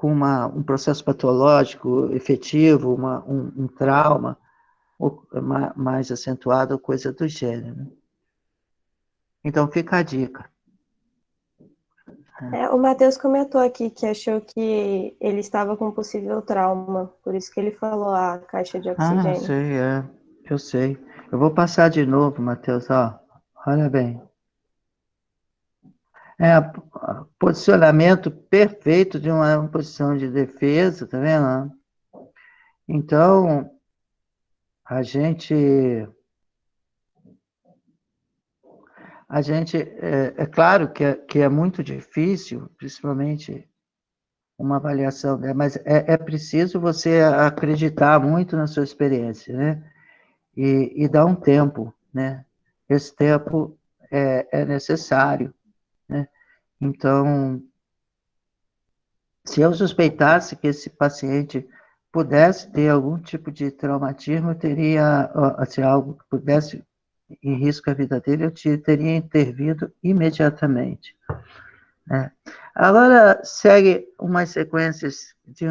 Speaker 1: um processo patológico efetivo, um trauma mais acentuado, ou coisa do gênero. Então, fica a dica.
Speaker 2: O Matheus comentou aqui que achou que ele estava com possível trauma, por isso que ele falou a caixa de oxigênio.
Speaker 1: Sei, eu sei. Eu vou passar de novo, Matheus, ó. Olha bem. Posicionamento perfeito de uma posição de defesa, tá vendo? Então, a gente é claro que é muito difícil, principalmente uma avaliação, né? Mas é preciso você acreditar muito na sua experiência, né? E dar um tempo, né? Esse tempo é necessário, né? Então, se eu suspeitasse que esse paciente pudesse ter algum tipo de traumatismo, teria, assim, algo que pudesse em risco a vida dele, eu teria intervido imediatamente. Né? Agora, segue umas sequências de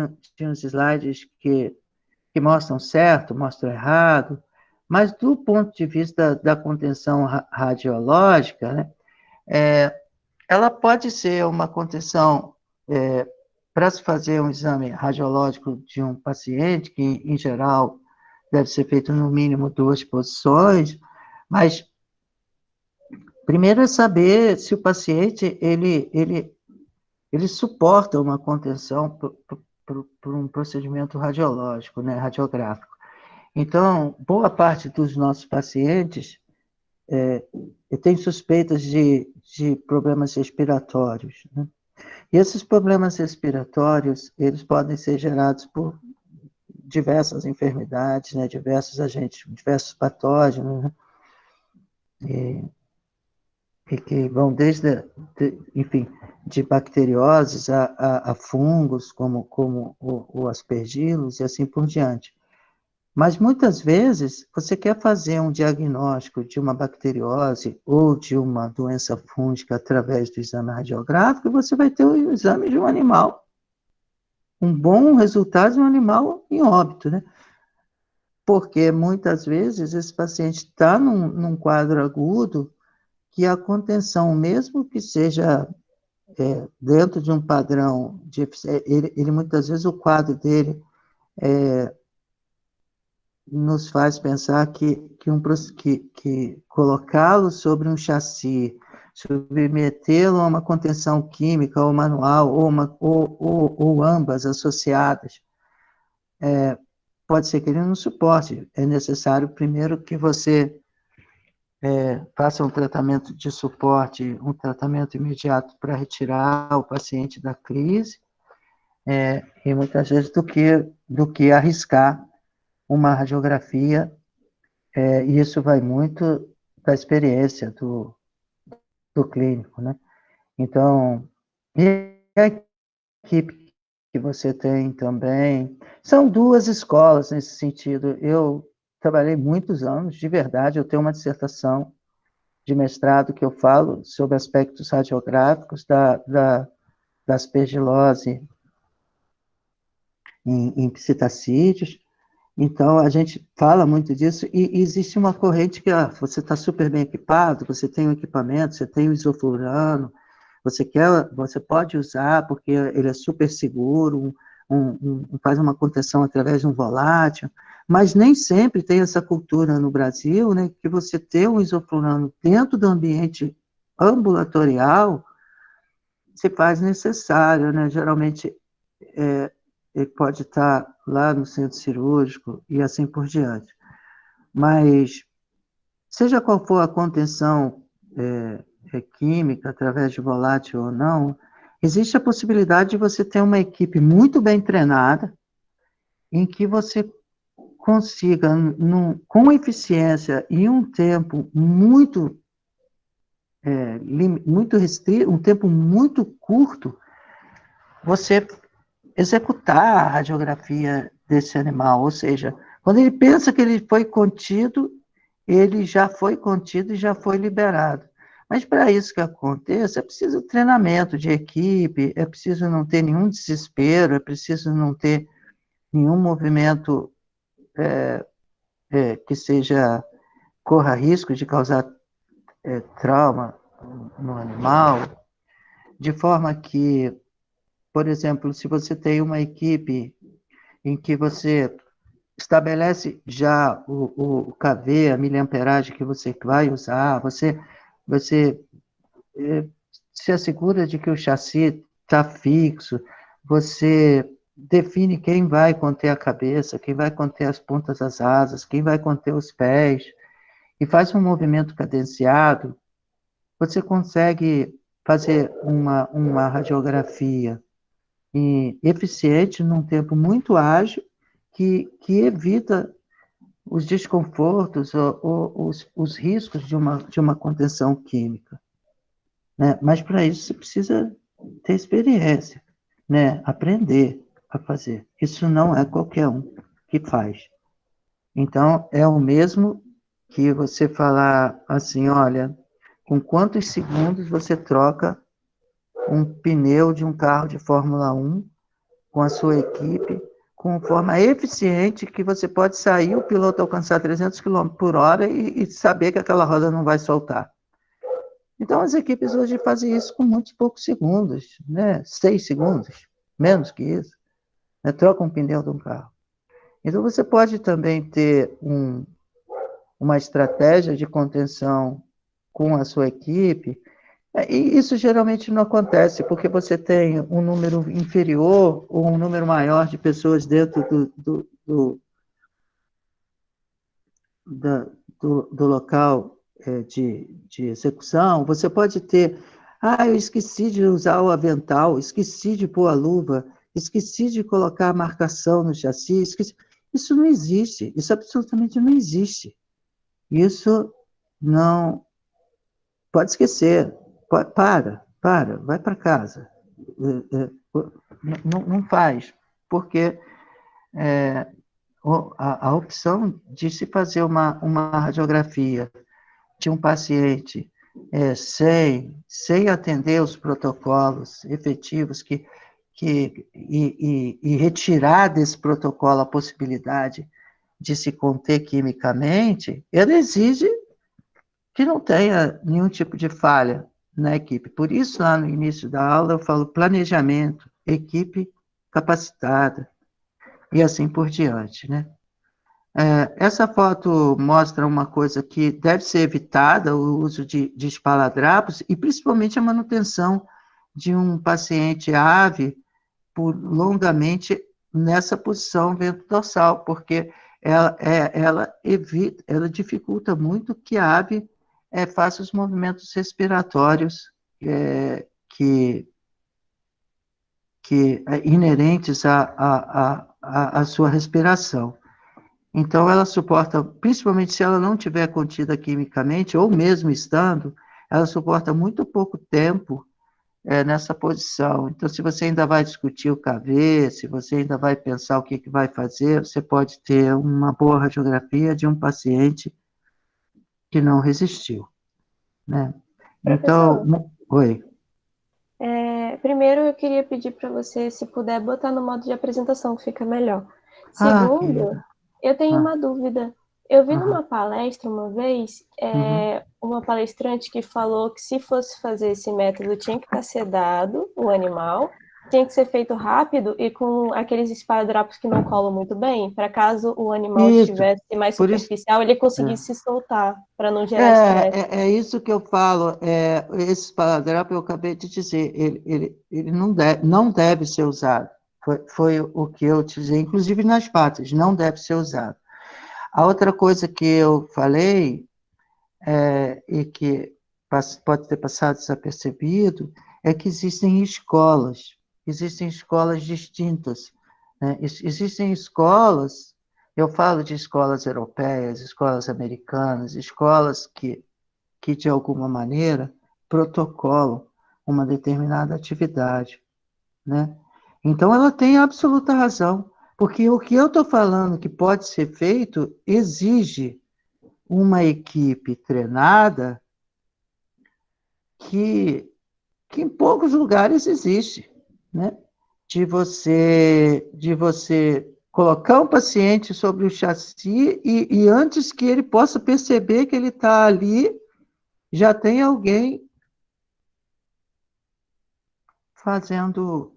Speaker 1: uns slides que mostram certo, mostram errado, mas do ponto de vista da contenção radiológica, né, ela pode ser uma contenção para se fazer um exame radiológico de um paciente, que em geral deve ser feito no mínimo 2 posições, mas primeiro é saber se o paciente ele suporta uma contenção por um procedimento radiológico, né, radiográfico. Então, boa parte dos nossos pacientes tem suspeitas de problemas respiratórios, né? E esses problemas respiratórios, eles podem ser gerados por diversas enfermidades, né, diversos agentes, diversos patógenos, né, e que vão enfim, de bacterioses a fungos, como o aspergillus e assim por diante. Mas muitas vezes você quer fazer um diagnóstico de uma bacteriose ou de uma doença fúngica através do exame radiográfico, e você vai ter o exame de um animal, um bom resultado de um animal em óbito, né? Porque muitas vezes esse paciente está num quadro agudo que a contenção, mesmo que seja dentro de um padrão de ele muitas vezes o quadro dele nos faz pensar que colocá-lo sobre um chassi, submetê-lo a uma contenção química ou manual, ou ambas associadas, pode ser que ele não suporte. É necessário, primeiro, que você faça um tratamento de suporte, um tratamento imediato para retirar o paciente da crise, e muitas vezes do que arriscar uma radiografia, e isso vai muito da experiência do clínico, né? Então, e a equipe que você tem também, são duas escolas nesse sentido. Eu trabalhei muitos anos, de verdade, eu tenho uma dissertação de mestrado que eu falo sobre aspectos radiográficos da aspergilose em psitacídeos. Então, a gente fala muito disso, e existe uma corrente que você está super bem equipado, você tem o equipamento, você tem o isoflurano, você pode usar, porque ele é super seguro, faz uma contenção através de um volátil, mas nem sempre tem essa cultura no Brasil, né, que você ter um isoflurano dentro do ambiente ambulatorial se faz necessário, né? Geralmente, ele pode estar lá no centro cirúrgico e assim por diante. Mas, seja qual for a contenção química, através de volátil ou não, existe a possibilidade de você ter uma equipe muito bem treinada, em que você consiga, com eficiência e um tempo muito restrito, um tempo muito curto, você executar a radiografia desse animal, ou seja, quando ele pensa que ele foi contido, ele já foi contido e já foi liberado. Mas para isso que aconteça, é preciso treinamento de equipe, é preciso não ter nenhum desespero, é preciso não ter nenhum movimento que corra risco de causar trauma no animal, de forma que, por exemplo, se você tem uma equipe em que você estabelece já o kV, a miliamperagem que você vai usar, você se assegura de que o chassi está fixo, você define quem vai conter a cabeça, quem vai conter as pontas das asas, quem vai conter os pés, e faz um movimento cadenciado, você consegue fazer uma radiografia eficiente num tempo muito ágil, que evita os desconfortos ou os riscos de uma contenção química, né? Mas para isso você precisa ter experiência, né? Aprender a fazer. Isso não é qualquer um que faz. Então, é o mesmo que você falar assim, olha, com quantos segundos você troca um pneu de um carro de Fórmula 1 com a sua equipe, com forma eficiente que você pode sair, o piloto alcançar 300 km por hora e saber que aquela roda não vai soltar. Então, as equipes hoje fazem isso com muitos poucos segundos, né? 6 segundos, menos que isso, né? Troca um pneu de um carro. Então, você pode também ter uma estratégia de contenção com a sua equipe, e isso geralmente não acontece, porque você tem um número inferior ou um número maior de pessoas dentro do local de execução. Você pode ter, eu esqueci de usar o avental, esqueci de pôr a luva, esqueci de colocar a marcação no chassi, esqueci. Isso não existe, isso absolutamente não existe. Isso não... Pode esquecer, vai para casa. Não faz, porque a opção de se fazer uma radiografia de um paciente sem atender os protocolos efetivos e retirar desse protocolo a possibilidade de se conter quimicamente, ele exige que não tenha nenhum tipo de falha na equipe. Por isso, lá no início da aula, eu falo planejamento, equipe capacitada, e assim por diante, né? Essa foto mostra uma coisa que deve ser evitada, o uso de esparadrapos, e principalmente a manutenção de um paciente AVE por longamente nessa posição ventrodorsal, porque ela dificulta muito que a ave faça os movimentos respiratórios que inerentes à sua respiração. Então, ela suporta, principalmente se ela não tiver contida quimicamente, ou mesmo estando, ela suporta muito pouco tempo nessa posição. Então, se você ainda vai discutir o KV, se você ainda vai pensar o que vai fazer, você pode ter uma boa radiografia de um paciente que não resistiu, né?
Speaker 2: Professor,
Speaker 1: Então, oi.
Speaker 2: Primeiro eu queria pedir para você, se puder, botar no modo de apresentação, que fica melhor. Segundo,
Speaker 1: Querida.
Speaker 2: eu tenho uma dúvida. Eu vi
Speaker 1: Aham.
Speaker 2: numa palestra uma vez,
Speaker 1: Uhum.
Speaker 2: uma palestrante que falou que se fosse fazer esse método tinha que estar sedado o animal, tinha que ser feito rápido e com aqueles esparadrapos que não colam muito bem, para caso o animal
Speaker 1: Isso,
Speaker 2: estivesse mais
Speaker 1: por isso,
Speaker 2: superficial, ele
Speaker 1: é.
Speaker 2: conseguisse se soltar, para não gerar estresse.
Speaker 1: É isso que eu falo. Esse esparadrapo, eu acabei de dizer, ele não deve ser usado. Foi o que eu utilizei, inclusive nas patas, não deve ser usado. A outra coisa que eu falei, e que pode ter passado desapercebido, é que existem escolas distintas, né? Existem escolas, eu falo de escolas europeias, escolas americanas, escolas que de alguma maneira, protocolam uma determinada atividade, né? Então, ela tem absoluta razão, porque o que eu estou falando que pode ser feito exige uma equipe treinada que, que em poucos lugares existe, né? De você colocar um paciente sobre o chassi e antes que ele possa perceber que ele está ali, já tem alguém fazendo,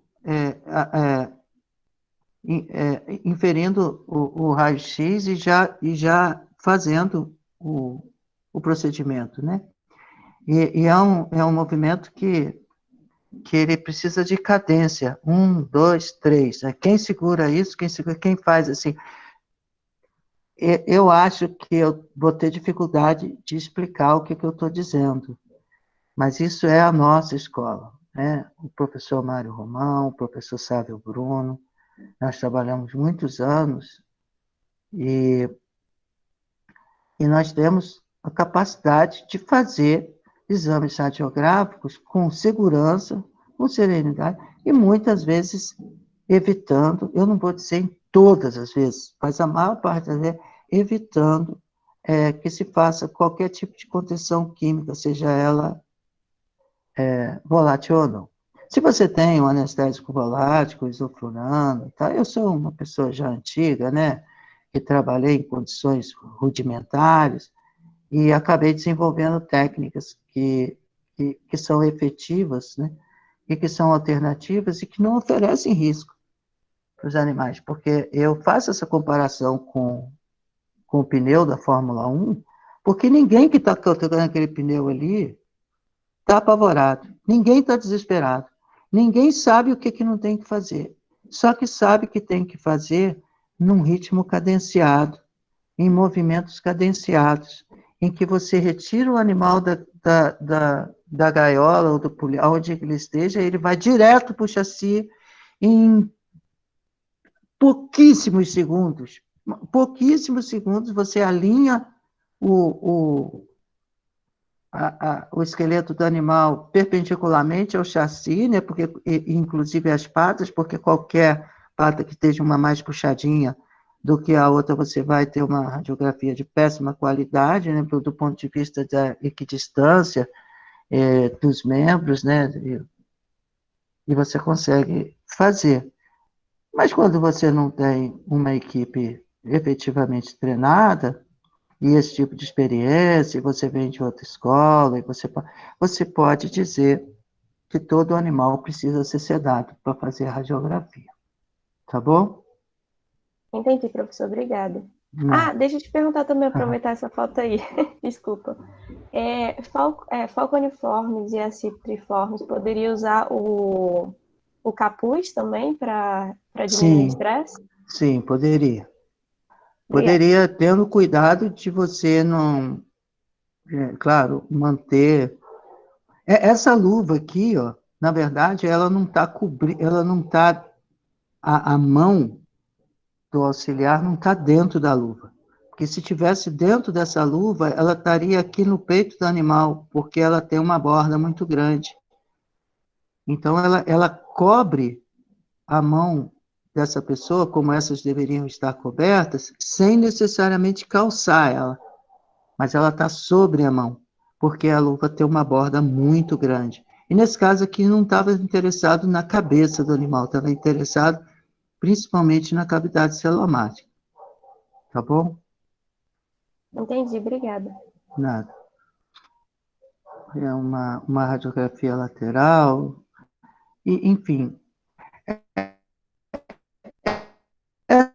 Speaker 1: inferindo o raio-x e já fazendo o procedimento, né? E é um movimento que ele precisa de cadência, 1, 2, 3. Né? Quem segura isso, quem faz assim. Eu acho que eu vou ter dificuldade de explicar o que eu estou dizendo, mas isso é a nossa escola, né? O professor Mário Romão, o professor Sávio Bruno, nós trabalhamos muitos anos e nós temos a capacidade de fazer exames radiográficos com segurança, com serenidade e muitas vezes evitando, eu não vou dizer em todas as vezes, mas a maior parte das vezes, evitando que se faça qualquer tipo de contenção química, seja ela volátil ou não. Se você tem um anestésico volátil, isoflurano, tá? Eu sou uma pessoa já antiga, né, que trabalhei em condições rudimentares e acabei desenvolvendo técnicas que são efetivas, né, e que são alternativas e que não oferecem risco para os animais, porque eu faço essa comparação com o pneu da Fórmula 1, porque ninguém que está tocando aquele pneu ali está apavorado, ninguém está desesperado, ninguém sabe o que, que não tem que fazer, só que sabe que tem que fazer num ritmo cadenciado, em movimentos cadenciados, em que você retira o animal da gaiola ou do pulhão, onde ele esteja, ele vai direto para o chassi em pouquíssimos segundos você alinha o, o esqueleto do animal perpendicularmente ao chassi, né, porque, inclusive as patas, porque qualquer pata que esteja uma mais puxadinha do que a outra, você vai ter uma radiografia de péssima qualidade, né, do ponto de vista da equidistância dos membros, né, e você consegue fazer. Mas quando você não tem uma equipe efetivamente treinada, e esse tipo de experiência, e você vem de outra escola, e você pode dizer que todo animal precisa ser sedado para fazer a radiografia. Tá bom?
Speaker 2: Entendi, professor, obrigada.
Speaker 1: Não.
Speaker 2: Ah, deixa eu te perguntar também, aproveitar essa foto aí. Desculpa. Falconiformes e acitriformes, poderia usar o capuz também para diminuir o
Speaker 1: Sim,
Speaker 2: estresse?
Speaker 1: sim, poderia.
Speaker 2: Obrigada.
Speaker 1: Poderia, tendo cuidado de você não, claro, manter. Essa luva aqui, ó, na verdade, ela não está cobrindo, ela não está, a mão do auxiliar não está dentro da luva. Porque se tivesse dentro dessa luva, ela estaria aqui no peito do animal, porque ela tem uma borda muito grande. Então, ela cobre a mão dessa pessoa, como essas deveriam estar cobertas, sem necessariamente calçar ela, mas ela está sobre a mão, porque a luva tem uma borda muito grande. E nesse caso aqui, não estava interessado na cabeça do animal, estava interessado principalmente na cavidade celomática. Tá bom?
Speaker 2: Entendi, obrigada.
Speaker 1: Nada. É uma radiografia lateral, e, enfim. É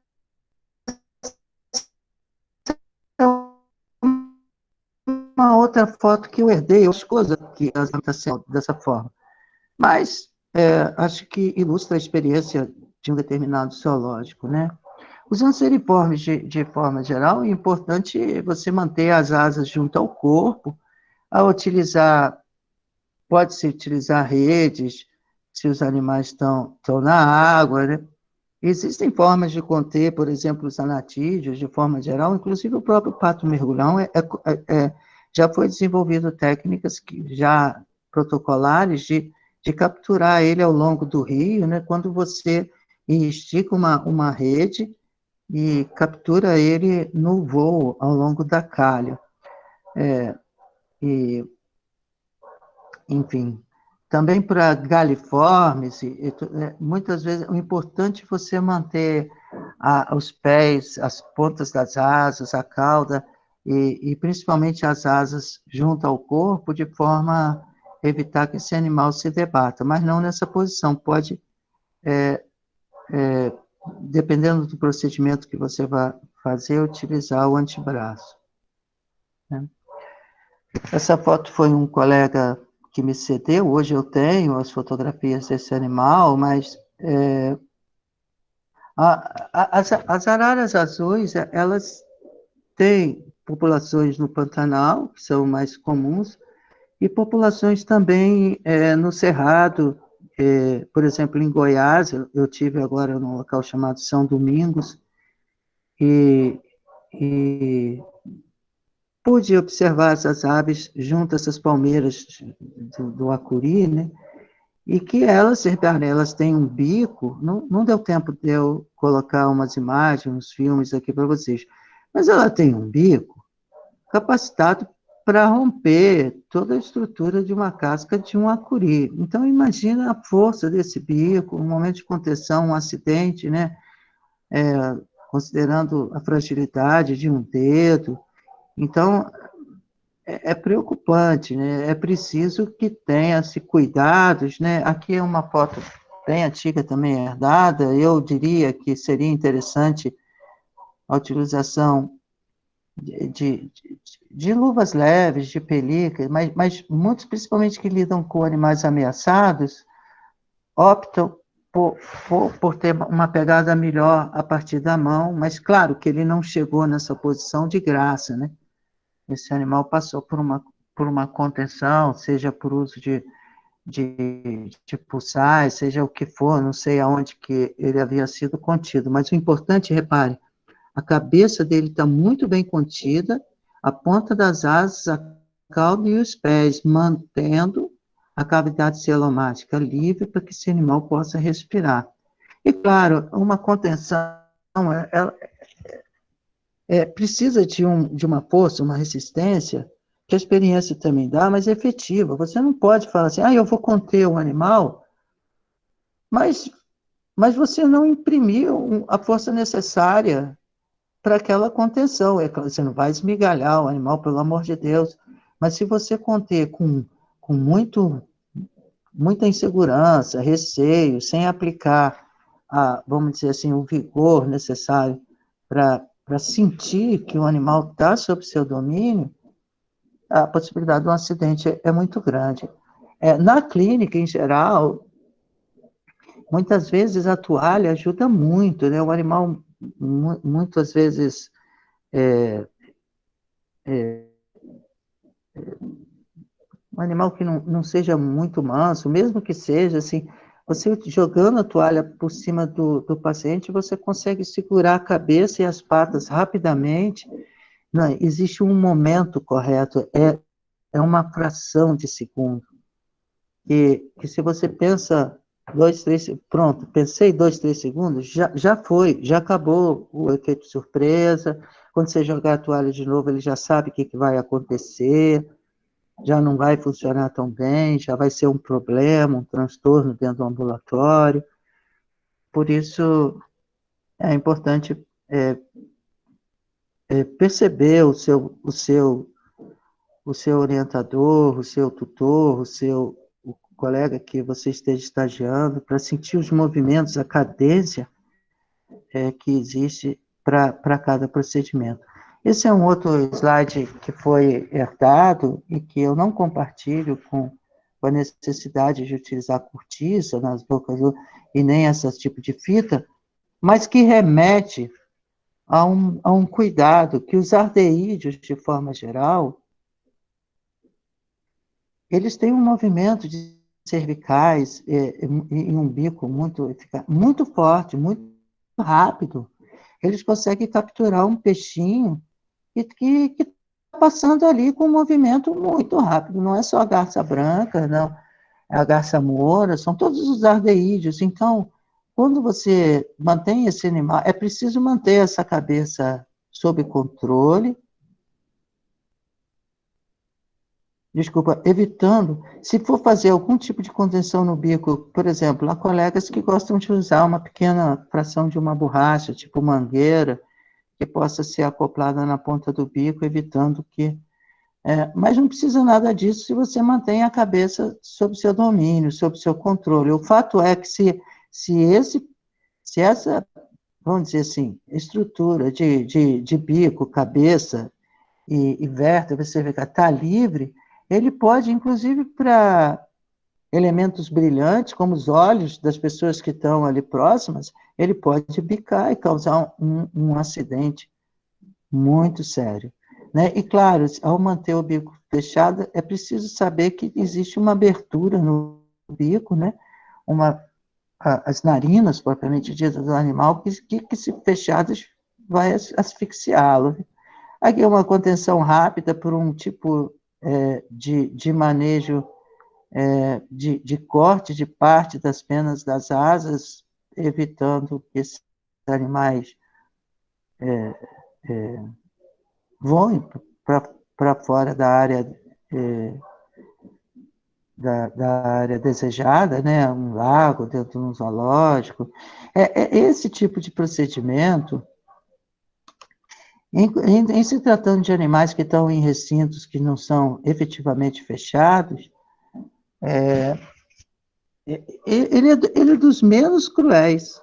Speaker 1: uma outra foto que eu herdei, a esposa que está sendo dessa forma. Mas acho que ilustra a experiência de um determinado zoológico, né? Os anseriformes, de forma geral, é importante você manter as asas junto ao corpo, a utilizar, pode-se utilizar redes, se os animais estão na água, né? Existem formas de conter, por exemplo, os anatídeos, de forma geral, inclusive o próprio pato mergulhão já foi desenvolvido técnicas já protocolares de capturar ele ao longo do rio, né? Quando você estica uma rede e captura ele no voo ao longo da calha. E, enfim, também para galiformes, muitas vezes o importante é você manter os pés, as pontas das asas, a cauda, e principalmente as asas junto ao corpo, de forma a evitar que esse animal se debata, mas não nessa posição, pode, dependendo do procedimento que você vai fazer, utilizar o antebraço. Né? Essa foto foi um colega que me cedeu, hoje eu tenho as fotografias desse animal, mas as araras azuis, elas têm populações no Pantanal, que são mais comuns, e populações também no Cerrado, por exemplo, em Goiás, eu tive agora num local chamado São Domingos, e, e pude observar essas aves junto a essas palmeiras do Acuri, né? e que elas, repare, elas têm um bico, não deu tempo de eu colocar umas imagens, uns filmes aqui para vocês, mas ela tem um bico capacitado para romper toda a estrutura de uma casca de um acuri. Então, imagina a força desse bico, um momento de contenção, um acidente, né? Considerando a fragilidade de um dedo. Então, é preocupante, né? É preciso que tenha-se cuidados, né? Aqui é uma foto bem antiga também herdada, eu diria que seria interessante a utilização de luvas leves, de pelica, mas muitos, principalmente que lidam com animais ameaçados, optam por ter uma pegada melhor a partir da mão, mas claro que ele não chegou nessa posição de graça, né? Esse animal passou por uma contenção, seja por uso de pulsais, seja o que for, não sei aonde que ele havia sido contido, mas o importante, repare, a cabeça dele está muito bem contida, a ponta das asas, a cauda e os pés, mantendo a cavidade celomática livre para que esse animal possa respirar. E, claro, uma contenção, ela precisa de uma força, uma resistência, que a experiência também dá, mas é efetiva. Você não pode falar assim, eu vou conter o animal, mas, mas você não imprimiu a força necessária para aquela contenção. É claro, você não vai esmigalhar o animal, pelo amor de Deus, mas se você conter com muita insegurança, receio, sem aplicar, vamos dizer assim, o vigor necessário para sentir que o animal está sob seu domínio, a possibilidade de um acidente é muito grande. Na clínica, em geral, muitas vezes a toalha ajuda muito, né? O animal, muitas vezes, um animal que não seja muito manso, mesmo que seja, assim, você jogando a toalha por cima do paciente, você consegue segurar a cabeça e as patas rapidamente. Não, existe um momento correto, é uma fração de segundo. Que se você pensa 2, 3, pronto, pensei 2, 3 segundos, já foi, já acabou o efeito surpresa. Quando você jogar a toalha de novo, ele já sabe o que vai acontecer, já não vai funcionar tão bem, já vai ser um problema, um transtorno dentro do ambulatório. Por isso, é importante perceber o seu orientador, o seu tutor, o colega que você esteja estagiando, para sentir os movimentos, a cadência que existe para cada procedimento. Esse é um outro slide que foi herdado e que eu não compartilho com a necessidade de utilizar cortiça nas bocas e nem esse tipo de fita, mas que remete a um cuidado que os ardeídeos, de forma geral, eles têm um movimento de cervicais e um bico muito eficaz, muito forte, muito rápido. Eles conseguem capturar um peixinho que está passando ali com um movimento muito rápido. Não é só a garça branca, não, é a garça moura, são todos os ardeídeos. Então, quando você mantém esse animal, é preciso manter essa cabeça sob controle, evitando, se for fazer algum tipo de contenção no bico, por exemplo, há colegas que gostam de usar uma pequena fração de uma borracha, tipo mangueira, que possa ser acoplada na ponta do bico, evitando que... mas não precisa nada disso se você mantém a cabeça sob seu domínio, sob seu controle. O fato é que se essa, vamos dizer assim, estrutura de bico, cabeça e vértebra cervical está livre, ele pode, inclusive, para elementos brilhantes, como os olhos das pessoas que estão ali próximas, ele pode bicar e causar um acidente muito sério. Né? E, claro, ao manter o bico fechado, é preciso saber que existe uma abertura no bico, né? As narinas, propriamente ditas, do animal, que se fechadas, vai asfixiá-lo. Aqui é uma contenção rápida por um tipo de manejo de corte de parte das penas das asas, evitando que esses animais voem para fora da área da área desejada, né? Um lago dentro de um zoológico. Esse tipo de procedimento, em se tratando de animais que estão em recintos que não são efetivamente fechados, ele é dos menos cruéis,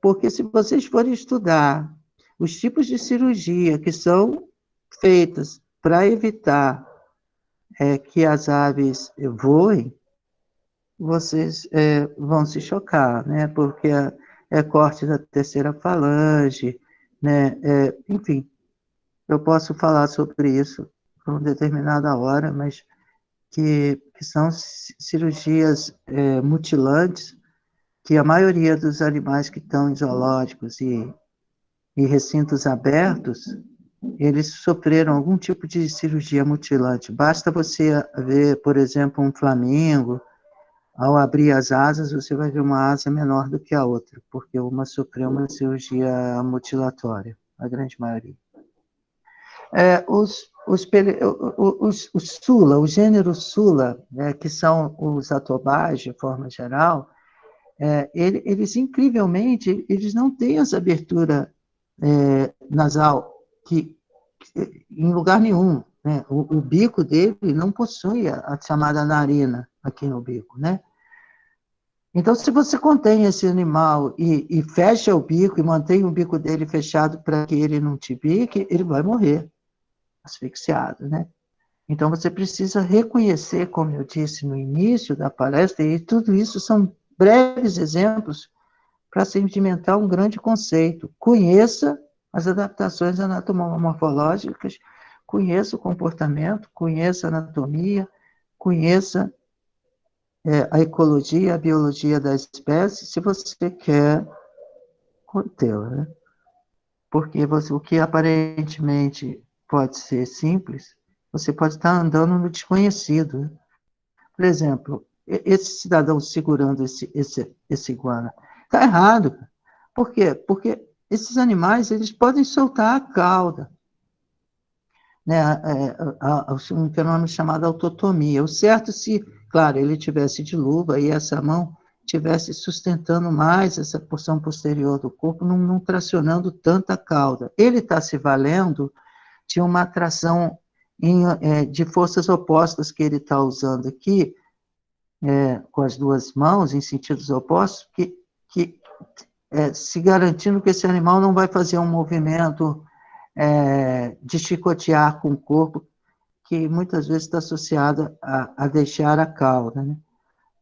Speaker 1: porque se vocês forem estudar os tipos de cirurgia que são feitas para evitar que as aves voem, vocês vão se chocar, né? Porque é corte da terceira falange, né? Enfim, eu posso falar sobre isso por uma determinada hora, mas que são cirurgias mutilantes que a maioria dos animais que estão em zoológicos e recintos abertos, eles sofreram algum tipo de cirurgia mutilante. Basta você ver, por exemplo, um flamingo, ao abrir as asas, você vai ver uma asa menor do que a outra, porque uma sofreu uma cirurgia mutilatória, a grande maioria. Os sula, o gênero sula, né, que são os atobás, de forma geral, eles, incrivelmente, eles não têm essa abertura nasal em lugar nenhum. Né? O bico dele não possui a chamada narina aqui no bico, né? Então, se você contém esse animal e fecha o bico e mantém o bico dele fechado para que ele não te bique, ele vai morrer asfixiado, né? Então, você precisa reconhecer, como eu disse no início da palestra, e tudo isso são breves exemplos para sedimentar um grande conceito. Conheça as adaptações anatomomorfológicas, conheça o comportamento, conheça a anatomia, conheça a ecologia, a biologia da espécie, se você quer contê-la, né? Porque o que aparentemente pode ser simples, você pode estar andando no desconhecido. Né? Por exemplo, esse cidadão segurando esse iguana, está errado. Por quê? Porque esses animais, eles podem soltar a cauda. Né? Um fenômeno chamado autotomia. O certo se, claro, ele tivesse de luva e essa mão tivesse sustentando mais essa porção posterior do corpo, não tracionando tanta cauda. Ele está se valendo de uma atração de forças opostas que ele está usando aqui, com as duas mãos, em sentidos opostos, que se garantindo que esse animal não vai fazer um movimento de chicotear com o corpo, que muitas vezes está associado a deixar a cauda, né?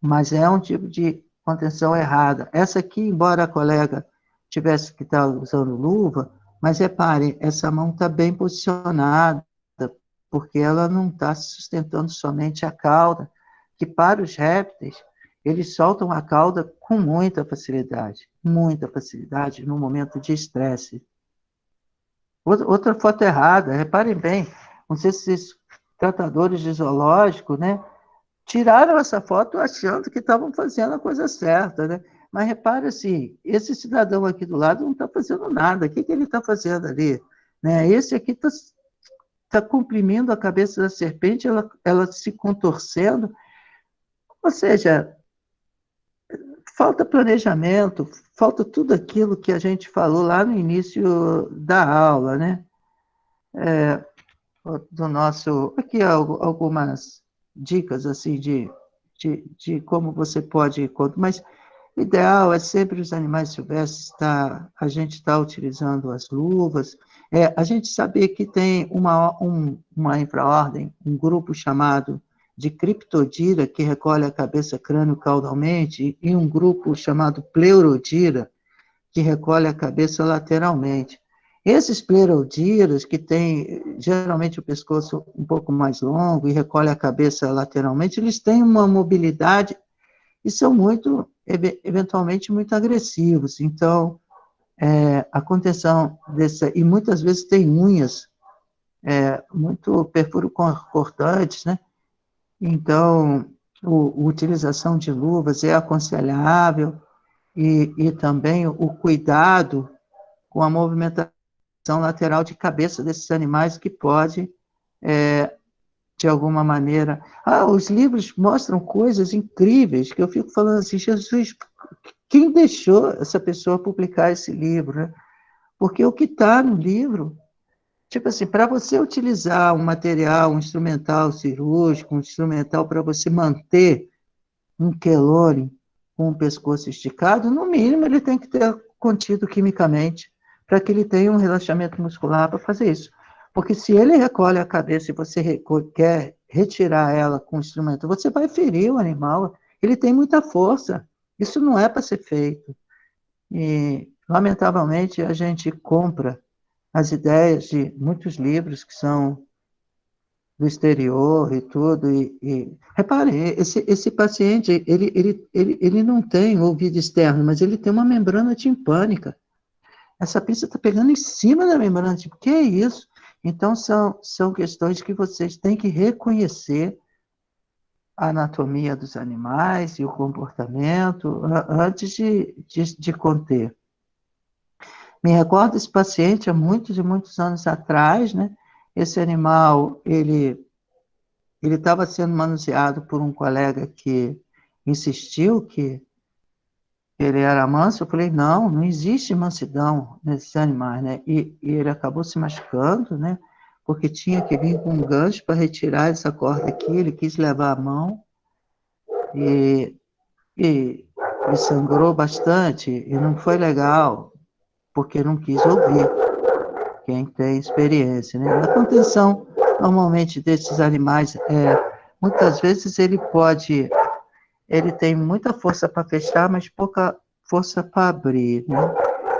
Speaker 1: Mas é um tipo de contenção errada. Essa aqui, embora a colega tivesse que estar usando luva, mas repare, essa mão está bem posicionada, porque ela não está sustentando somente a cauda, que para os répteis, eles soltam a cauda com muita facilidade no momento de estresse. Outra foto errada, reparem bem, não sei se esses tratadores de zoológico, né, tiraram essa foto achando que estavam fazendo a coisa certa, né? Mas repare assim, esse cidadão aqui do lado não está fazendo nada, o que ele está fazendo ali? Né? Esse aqui está comprimindo a cabeça da serpente, ela se contorcendo, ou seja, falta planejamento, falta tudo aquilo que a gente falou lá no início da aula, né? Do nosso... Aqui algumas dicas assim de como você pode... Mas o ideal é sempre os animais silvestres, a gente está utilizando as luvas, a gente saber que tem uma infraordem, um grupo chamado de Criptodira, que recolhe a cabeça crânio-caudalmente, e um grupo chamado Pleurodira, que recolhe a cabeça lateralmente. Esses pleurodiras, que têm geralmente o pescoço um pouco mais longo e recolhe a cabeça lateralmente, eles têm uma mobilidade e são eventualmente, muito agressivos. Então, a contenção e muitas vezes tem unhas muito perfuro-cortantes, né? Então, a utilização de luvas é aconselhável, e também o cuidado com a movimentação lateral de cabeça desses animais que pode, de alguma maneira... os livros mostram coisas incríveis, que eu fico falando assim, Jesus, quem deixou essa pessoa publicar esse livro, né? Porque o que está no livro, tipo assim, para você utilizar um material, um instrumental cirúrgico, um instrumental para você manter um quelônio com o pescoço esticado, no mínimo ele tem que ter contido quimicamente para que ele tenha um relaxamento muscular para fazer isso. Porque se ele recolhe a cabeça e você quer retirar ela com o instrumento, você vai ferir o animal, ele tem muita força. Isso não é para ser feito. E, lamentavelmente, a gente compra as ideias de muitos livros que são do exterior e tudo, repare, esse paciente, ele não tem ouvido externo, mas ele tem uma membrana timpânica. Essa pista está pegando em cima da membrana timpânica. O que é isso? Então, são questões que vocês têm que reconhecer a anatomia dos animais e o comportamento antes de conter. Me recordo esse paciente há muitos e muitos anos atrás, né? Esse animal, ele estava sendo manuseado por um colega que insistiu que ele era manso. Eu falei, não existe mansidão nesses animais, né? E ele acabou se machucando, né? Porque tinha que vir com um gancho para retirar essa corda aqui, ele quis levar a mão e, e sangrou bastante, e não foi legal, porque não quis ouvir quem tem experiência, né? A contenção, normalmente, desses animais, muitas vezes ele tem muita força para fechar, mas pouca força para abrir, né?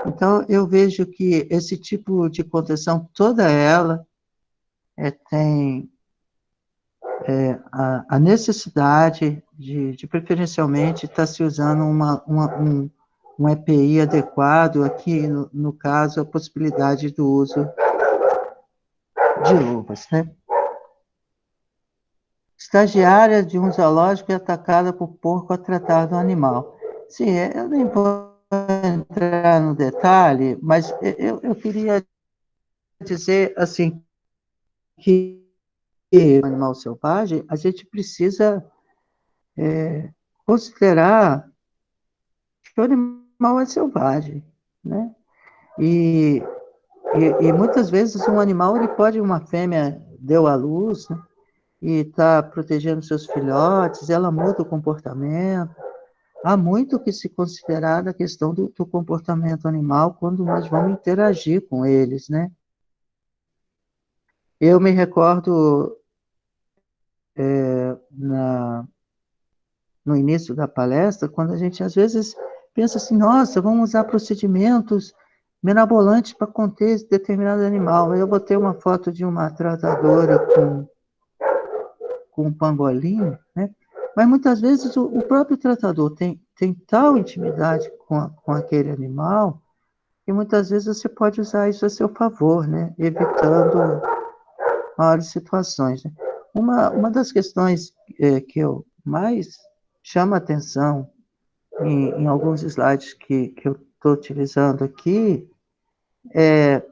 Speaker 1: Então, eu vejo que esse tipo de contenção, toda ela, tem a necessidade de preferencialmente, estar se usando um EPI adequado, aqui, no caso, a possibilidade do uso de luvas, né? Estagiária de um zoológico é atacada por porco a tratar do animal. Sim, eu nem vou entrar no detalhe, mas eu queria dizer, assim, que o animal selvagem, a gente precisa considerar que o animal é selvagem, né? E, muitas vezes um animal, uma fêmea deu à luz, né? E está protegendo seus filhotes, ela muda o comportamento. Há muito que se considerar da questão do comportamento animal quando nós vamos interagir com eles, né? Eu me recordo, no início da palestra, quando a gente às vezes pensa assim, nossa, vamos usar procedimentos mirabolantes para conter esse determinado animal. Eu botei uma foto de uma tratadora com um pangolim, né? Mas muitas vezes o próprio tratador tem tal intimidade com aquele animal, que muitas vezes você pode usar isso a seu favor, né? Evitando maiores situações, né? Uma das questões que eu mais chamo a atenção em alguns slides que eu estou utilizando aqui é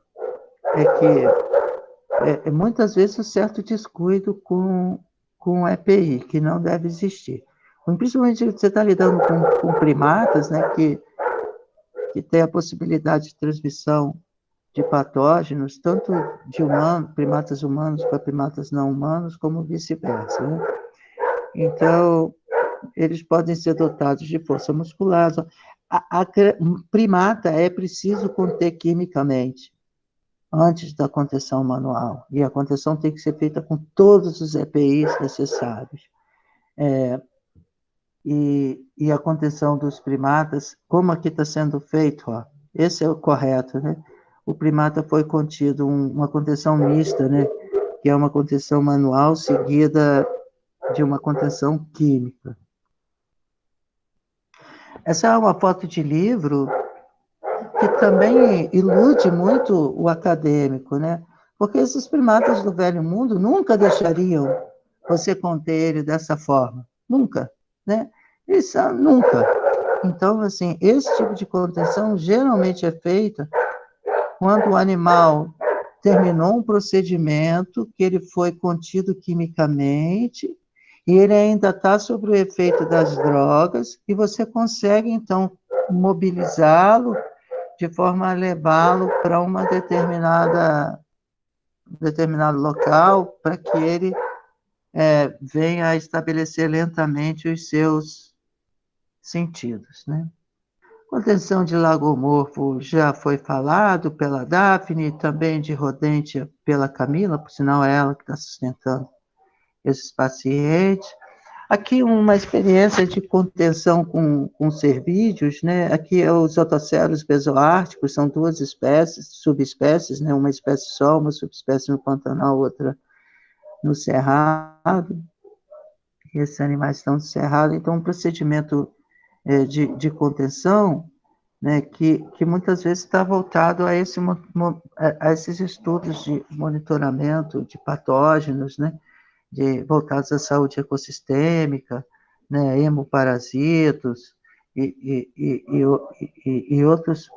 Speaker 1: que muitas vezes um certo descuido com o EPI, que não deve existir. Principalmente você está lidando com primatas, né, que tem a possibilidade de transmissão de patógenos, tanto de primatas humanos para primatas não humanos, como vice-versa, né? Então, eles podem ser dotados de força muscular. A primata é preciso conter quimicamente antes da contenção manual. E a contenção tem que ser feita com todos os EPIs necessários. E a contenção dos primatas, como aqui está sendo feito, esse é o correto, né? O primata foi contido uma contenção mista, né? Que é uma contenção manual seguida de uma contenção química. Essa é uma foto de livro que também ilude muito o acadêmico, né? Porque esses primatas do velho mundo nunca deixariam você conter ele dessa forma. nunca, né? Isso nunca. Então, assim, esse tipo de contenção geralmente é feita quando o animal terminou um procedimento, que ele foi contido quimicamente, e ele ainda está sob o efeito das drogas, e você consegue, então, mobilizá-lo de forma a levá-lo para uma determinado local, para que ele venha a estabelecer lentamente os seus sentidos, né? Contenção de lagomorfo já foi falado pela Daphne, também de rodente pela Camila, por sinal é ela que está sustentando esses pacientes. Aqui uma experiência de contenção com cervídeos, né? Aqui é os otoceros bezoárticos, são duas espécies, subespécies, né? Uma espécie só, uma subespécie no Pantanal, outra no Cerrado. E esses animais estão no Cerrado, então um procedimento de contenção, né, que muitas vezes está voltado a esses estudos de monitoramento de patógenos, né, voltados à saúde ecossistêmica, né, hemoparasitos e outros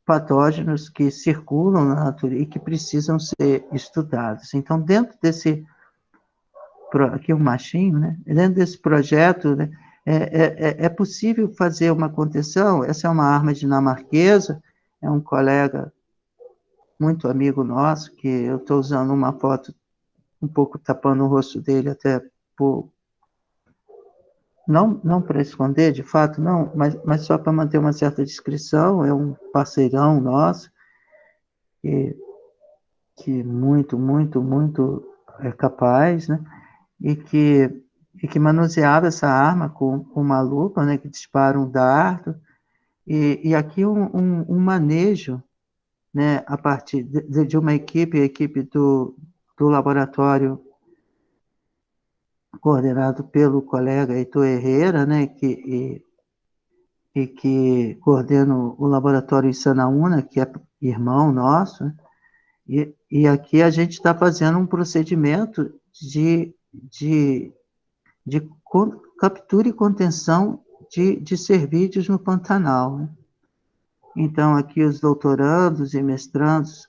Speaker 1: patógenos que circulam na natureza e que precisam ser estudados. Então, dentro desse, aqui um machinho, né, dentro desse projeto, né, é possível fazer uma contenção. Essa é uma arma dinamarquesa, é um colega muito amigo nosso, que eu estou usando uma foto um pouco tapando o rosto dele, até por, não para esconder, de fato, não, mas só para manter uma certa discrição. É um parceirão nosso, que muito é capaz, né, e que manuseava essa arma com uma lupa, né, que dispara um dardo, e aqui um manejo, né, a partir de uma equipe, a equipe do laboratório coordenado pelo colega Heitor Herrera, né, que coordena o laboratório em Sanaúna, que é irmão nosso, né, e aqui a gente está fazendo um procedimento de captura e contenção de cervídeos no Pantanal, né? Então, aqui os doutorandos e mestrandos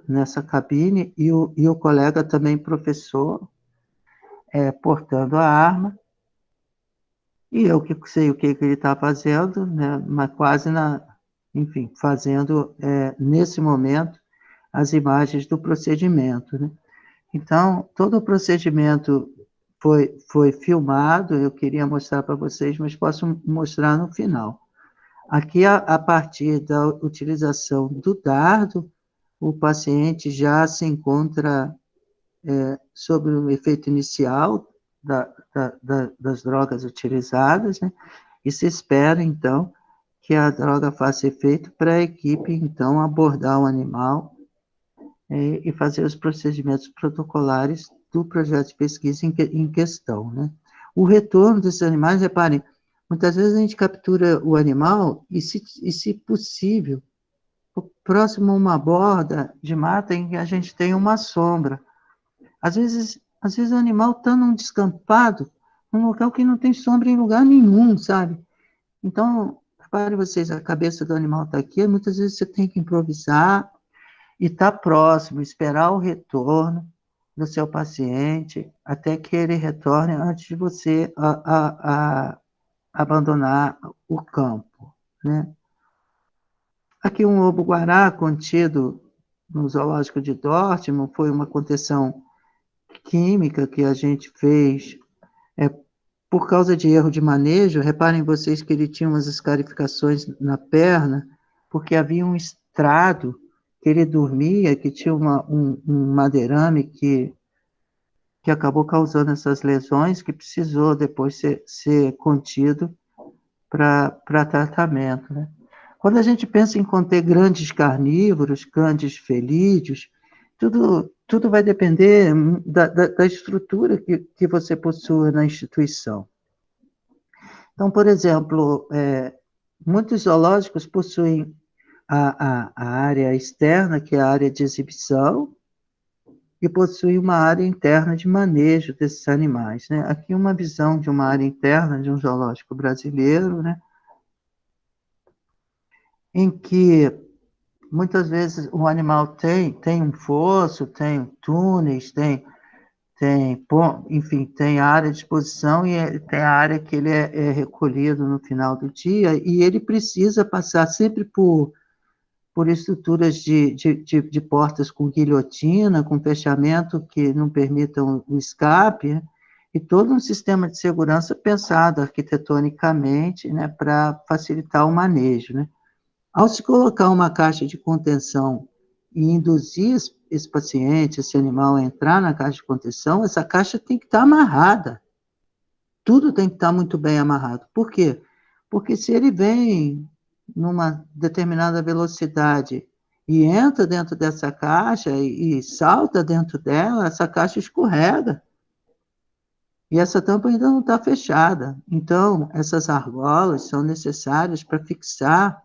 Speaker 1: nessa cabine, e o colega também professor, portando a arma, e eu que sei o que ele está fazendo, né, mas quase enfim, fazendo nesse momento as imagens do procedimento, né? Então, todo o procedimento foi filmado, eu queria mostrar para vocês, mas posso mostrar no final. Aqui, a partir da utilização do dardo, o paciente já se encontra sob o efeito inicial das drogas utilizadas, né? E se espera, então, que a droga faça efeito para a equipe, então, abordar o animal e fazer os procedimentos protocolares do projeto de pesquisa em questão, né? O retorno desses animais, reparem, muitas vezes a gente captura o animal e, se possível, próximo a uma borda de mata em que a gente tem uma sombra. Às vezes o animal está num descampado, num local que não tem sombra em lugar nenhum, sabe? Então, reparem vocês, a cabeça do animal está aqui, muitas vezes você tem que improvisar e estar próximo, esperar o retorno do seu paciente, até que ele retorne antes de você abandonar o campo, né? Aqui um lobo-guará contido no zoológico de Dortmund foi uma contenção química que a gente fez por causa de erro de manejo. Reparem vocês que ele tinha umas escarificações na perna, porque havia um estrado que ele dormia, que tinha um madeirame que acabou causando essas lesões, que precisou depois ser contido para tratamento, né? Quando a gente pensa em conter grandes carnívoros, grandes felídeos, tudo vai depender da estrutura que você possua na instituição. Então, por exemplo, muitos zoológicos possuem a área externa, que é a área de exibição, e possui uma área interna de manejo desses animais, né? Aqui uma visão de uma área interna de um zoológico brasileiro, né? Em que muitas vezes o animal tem um fosso, tem túneis, enfim, tem área de exposição e tem a área que ele é recolhido no final do dia e ele precisa passar sempre por estruturas de portas com guilhotina, com fechamento que não permitam o escape, né? E todo um sistema de segurança pensado arquitetonicamente, né, para facilitar o manejo, né? Ao se colocar uma caixa de contenção e induzir esse paciente, esse animal a entrar na caixa de contenção, essa caixa tem que estar amarrada. Tudo tem que estar muito bem amarrado. Por quê? Porque se ele vem numa determinada velocidade e entra dentro dessa caixa e salta dentro dela, essa caixa escorrega. E essa tampa ainda não está fechada. Então, essas argolas são necessárias para fixar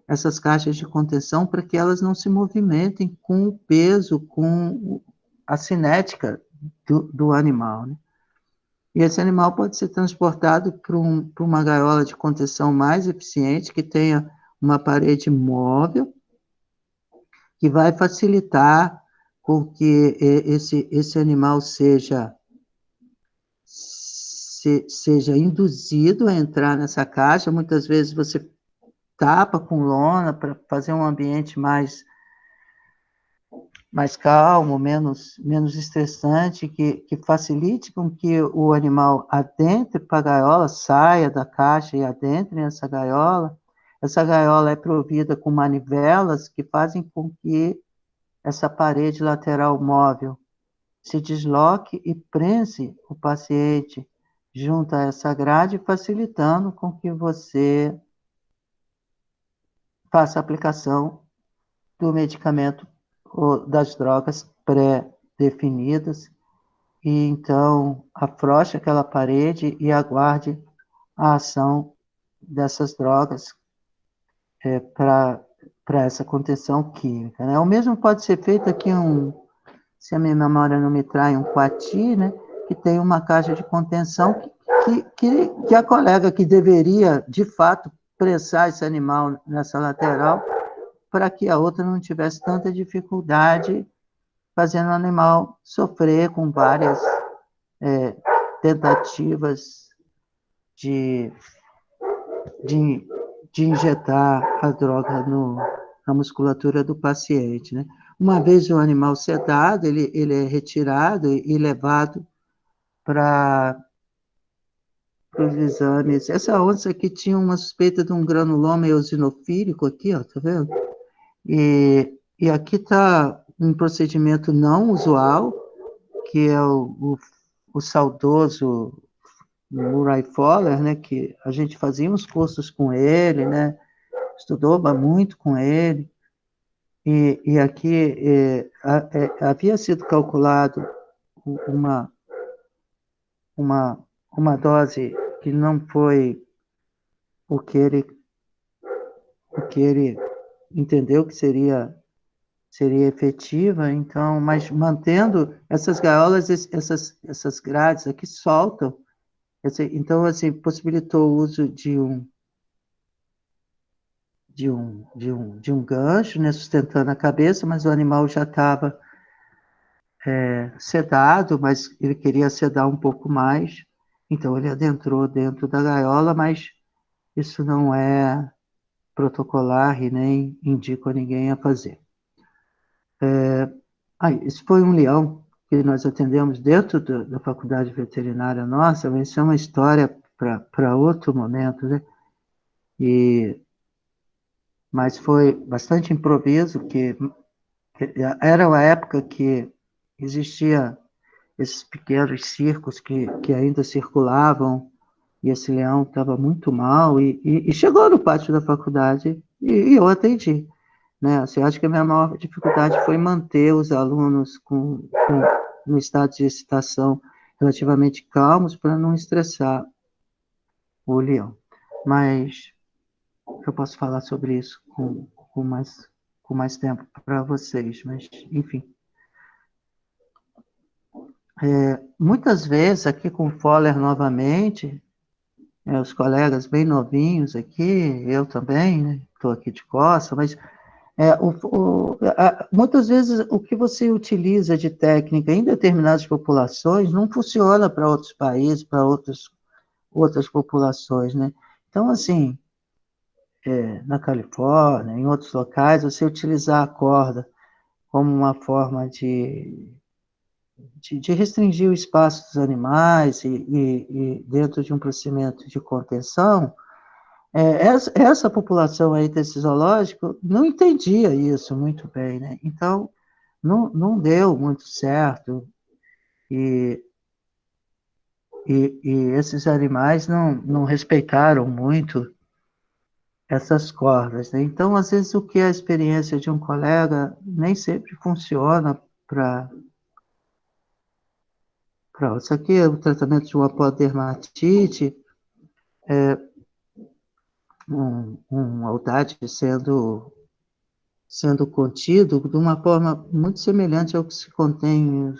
Speaker 1: essas caixas de contenção para que elas não se movimentem com o peso, com a cinética do animal, né? E esse animal pode ser transportado para uma gaiola de contenção mais eficiente, que tenha uma parede móvel, que vai facilitar com que esse animal seja induzido a entrar nessa caixa. Muitas vezes você tapa com lona para fazer um ambiente mais calmo, menos estressante, que facilite com que o animal adentre para a gaiola, saia da caixa e adentre nessa gaiola. Essa gaiola é provida com manivelas que fazem com que essa parede lateral móvel se desloque e prense o paciente junto a essa grade, facilitando com que você faça a aplicação do medicamento ou das drogas pré-definidas, e então afrouxe aquela parede e aguarde a ação dessas drogas para essa contenção química, né? O mesmo pode ser feito aqui se a minha memória não me trai, um coati, né? Que tem uma caixa de contenção que a colega que deveria, de fato, prensar esse animal nessa lateral para que a outra não tivesse tanta dificuldade, fazendo o animal sofrer com várias tentativas de, de, de injetar a droga na musculatura do paciente, né? Uma vez o animal sedado, ele é retirado e levado para os exames. Essa onça aqui tinha uma suspeita de um granuloma eosinofílico aqui, ó, tá vendo? E aqui está um procedimento não usual, que é o saudoso Murray Fowler, né, que a gente fazia uns cursos com ele, né, estudou muito com ele, e aqui havia sido calculado uma, uma dose que não foi o que ele entendeu que seria efetiva, então, mas mantendo essas gaiolas, essas grades aqui soltam, então, assim, possibilitou o uso de um gancho, né, sustentando a cabeça, mas o animal já estava sedado, mas ele queria sedar um pouco mais, então ele adentrou dentro da gaiola, mas isso não é protocolar e nem indico a ninguém a fazer. Isso foi um leão que nós atendemos dentro da faculdade veterinária nossa, mas isso é uma história para outro momento, né? Mas foi bastante improviso, que era uma época que existia esses pequenos circos que ainda circulavam, e esse leão estava muito mal, e chegou no pátio da faculdade, e eu atendi. Né? Assim, acho que a minha maior dificuldade foi manter os alunos no estado de excitação relativamente calmos para não estressar o leão. Mas eu posso falar sobre isso com mais tempo para vocês, mas enfim. Muitas vezes, aqui com o Foller novamente, os colegas bem novinhos aqui, eu também, né, estou aqui de costa, mas muitas vezes o que você utiliza de técnica em determinadas populações não funciona para outros países, para outras populações, né? Então, assim, na Califórnia, em outros locais, você utilizar a corda como uma forma de restringir o espaço dos animais e dentro de um procedimento de contenção, essa população aí desse zoológico não entendia isso muito bem, né? Então, não deu muito certo e, e esses animais não respeitaram muito essas cordas, né? Então, às vezes, o que é a experiência de um colega nem sempre funciona para isso aqui é o tratamento de uma pododermatite, um Audate sendo contido de uma forma muito semelhante ao que se contém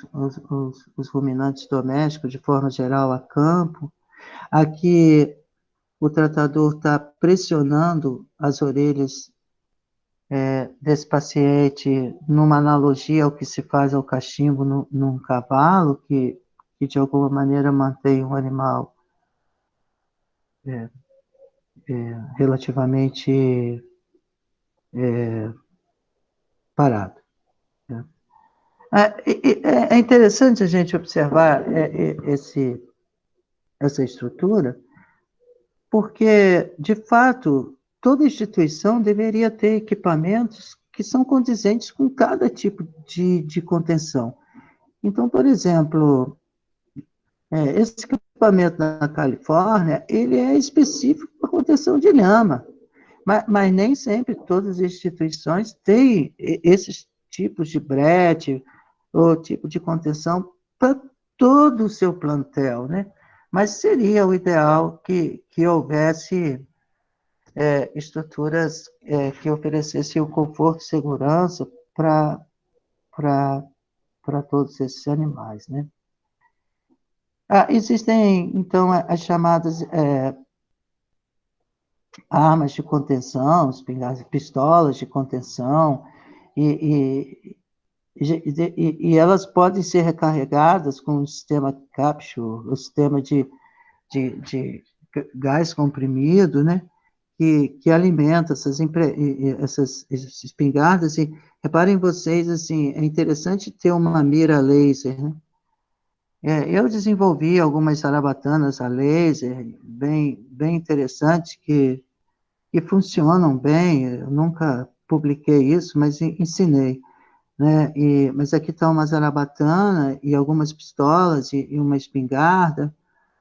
Speaker 1: os ruminantes domésticos, de forma geral, a campo. Aqui, o tratador está pressionando as orelhas desse paciente numa analogia ao que se faz ao cachimbo num cavalo, que de alguma maneira mantém o animal relativamente parado. Né? É interessante a gente observar essa estrutura, porque, de fato, toda instituição deveria ter equipamentos que são condizentes com cada tipo de contenção. Então, por exemplo, esse equipamento na Califórnia, ele é específico para contenção de lama, mas nem sempre todas as instituições têm esses tipos de brete ou tipo de contenção para todo o seu plantel, né? Mas seria o ideal que houvesse estruturas que oferecessem o conforto e segurança para todos esses animais, né? Existem, então, as chamadas armas de contenção, pistolas de contenção, e, e elas podem ser recarregadas com o sistema Capture, o sistema de gás comprimido, né? Que alimenta essas espingardas. E reparem vocês, assim, é interessante ter uma mira laser, né? Eu desenvolvi algumas sarabatanas a laser, bem interessantes, que funcionam bem. Eu nunca publiquei isso, mas ensinei. Né? Mas aqui está uma zarabatana e algumas pistolas e uma espingarda,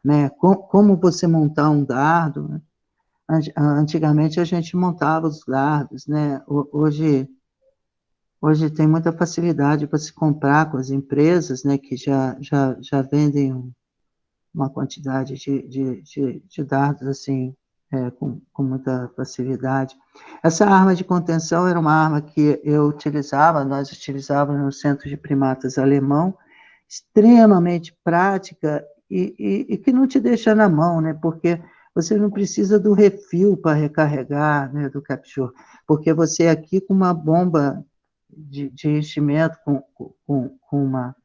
Speaker 1: né? Como você montar um dardo, né? Antigamente a gente montava os dardos, né? Hoje tem muita facilidade para se comprar com as empresas, né? Que já vendem uma quantidade de dardos assim, com muita facilidade. Essa arma de contenção era uma arma que nós utilizávamos no Centro de Primatas alemão, extremamente prática e que não te deixa na mão, né? Porque você não precisa do refil para recarregar, né, do Capture, porque você aqui com uma bomba de enchimento, com uma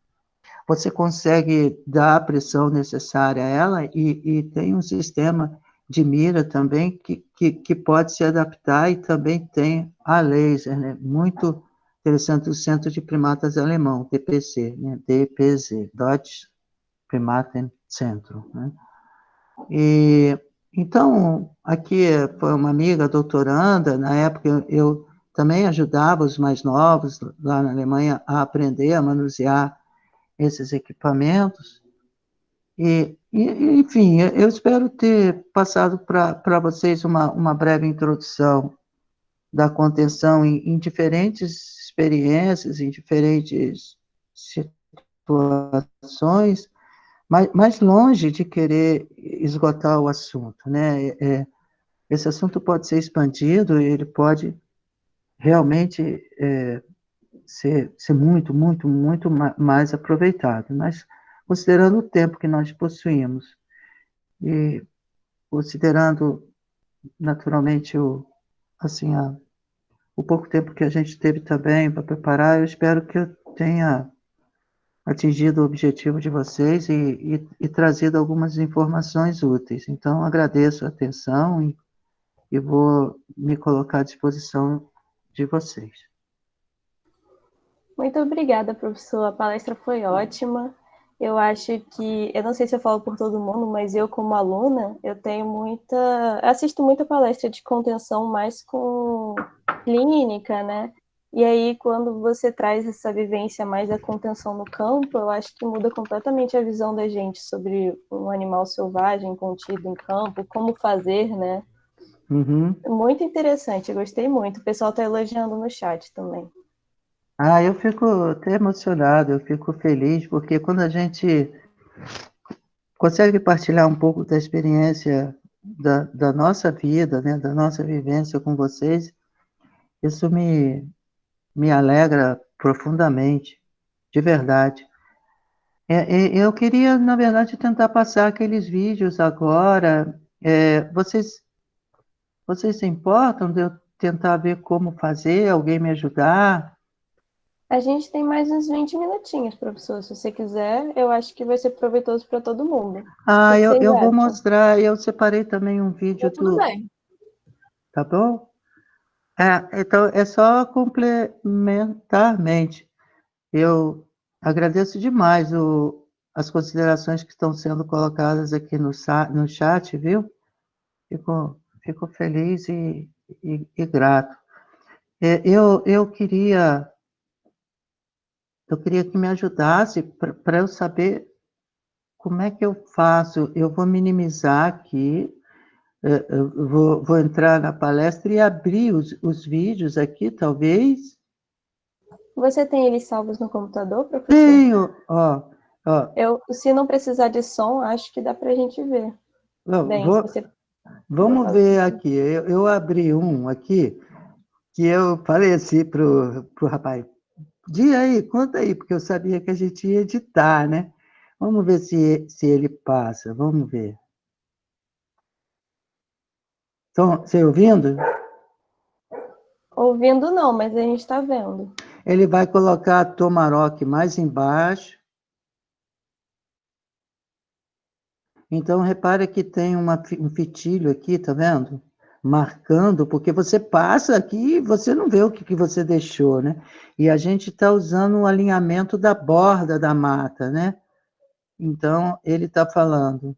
Speaker 1: você consegue dar a pressão necessária a ela e tem um sistema de mira também que pode se adaptar e também tem a laser, né? Muito interessante o Centro de Primatas Alemão, DPC, né? DPZ, Deutsche Primatenzentrum, né? E, então, aqui foi uma amiga doutoranda, na época eu também ajudava os mais novos lá na Alemanha a aprender a manusear esses equipamentos. Enfim, eu espero ter passado para vocês uma breve introdução da contenção em diferentes experiências, em diferentes situações, mas mais longe de querer esgotar o assunto, né? Esse assunto pode ser expandido, ele pode realmente ser muito mais aproveitado, mas considerando o tempo que nós possuímos e considerando, naturalmente, assim, o pouco tempo que a gente teve também para preparar, eu espero que eu tenha atingido o objetivo de vocês e trazido algumas informações úteis. Então, agradeço a atenção e vou me colocar à disposição de vocês.
Speaker 2: Muito obrigada, professor. A palestra foi ótima. Eu acho que, eu não sei se eu falo por todo mundo, mas eu, como aluna, assisto muita palestra de contenção mais com clínica, né? E aí, quando você traz essa vivência mais da contenção no campo, eu acho que muda completamente a visão da gente sobre um animal selvagem contido em campo, como fazer, né?
Speaker 1: Uhum.
Speaker 2: Muito interessante, eu gostei muito. O pessoal está elogiando no chat também.
Speaker 1: Eu fico até emocionado, eu fico feliz, porque quando a gente consegue partilhar um pouco da experiência da nossa vida, né, da nossa vivência com vocês, isso me alegra profundamente, de verdade. Eu queria, na verdade, tentar passar aqueles vídeos agora. Vocês se importam de eu tentar ver como fazer, alguém me ajudar?
Speaker 2: A gente tem mais uns 20 minutinhos, professor. Se você quiser, eu acho que vai ser proveitoso para todo mundo. O que que vocês
Speaker 1: Eu vou
Speaker 2: acham?
Speaker 1: mostrar, eu separei também um vídeo
Speaker 2: Tudo bem.
Speaker 1: tá bom? Então, é só complementarmente. Eu agradeço demais as considerações que estão sendo colocadas aqui no chat, viu? Fico feliz e grato. Eu queria que me ajudasse para eu saber como é que eu faço. Eu vou minimizar aqui, eu vou entrar na palestra e abrir os vídeos aqui, talvez.
Speaker 2: Você tem eles salvos no computador, professor?
Speaker 1: Tenho, ó,
Speaker 2: Se não precisar de som, acho que dá para a gente ver. Bem, se você
Speaker 1: vamos
Speaker 2: botar o
Speaker 1: ver
Speaker 2: som.
Speaker 1: aqui. Eu abri um aqui que eu falei assim pro rapaz, diga aí, conta aí, porque eu sabia que a gente ia editar, né? Vamos ver se ele passa, vamos ver. Então, você ouvindo?
Speaker 2: Ouvindo não, mas a gente está vendo.
Speaker 1: Ele vai colocar a Tomarock mais embaixo. Então, repara que tem um fitilho aqui, tá vendo? Marcando, porque você passa aqui e você não vê o que você deixou, né? E a gente está usando o alinhamento da borda da mata, né? Então, ele está falando.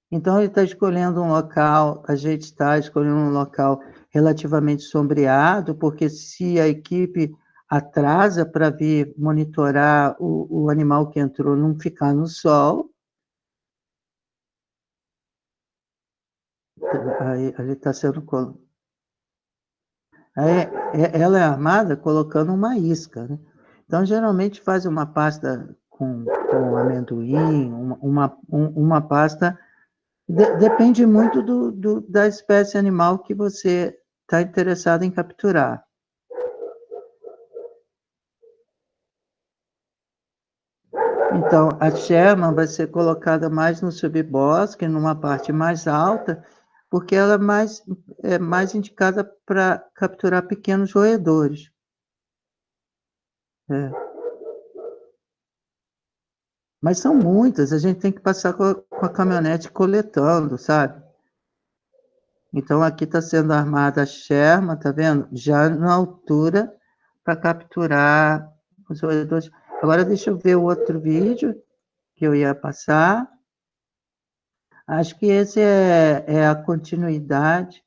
Speaker 1: Então, ele está escolhendo um local, a gente está escolhendo um local relativamente sombreado, porque se a equipe atrasa para vir monitorar o animal que entrou não ficar no sol, aí ele está sendo. Aí, ela é armada colocando uma isca, né? Então, geralmente faz uma pasta com amendoim, uma pasta. Depende muito da espécie animal que você está interessado em capturar. Então, a Sherman vai ser colocada mais no subbosque, numa parte mais alta, porque ela é mais indicada para capturar pequenos roedores. É. Mas são muitas, a gente tem que passar com a caminhonete coletando, sabe? Então, aqui está sendo armada a Sherman, tá vendo? Já na altura para capturar os roedores. Agora, deixa eu ver o outro vídeo que eu ia passar. Acho que esse é a continuidade.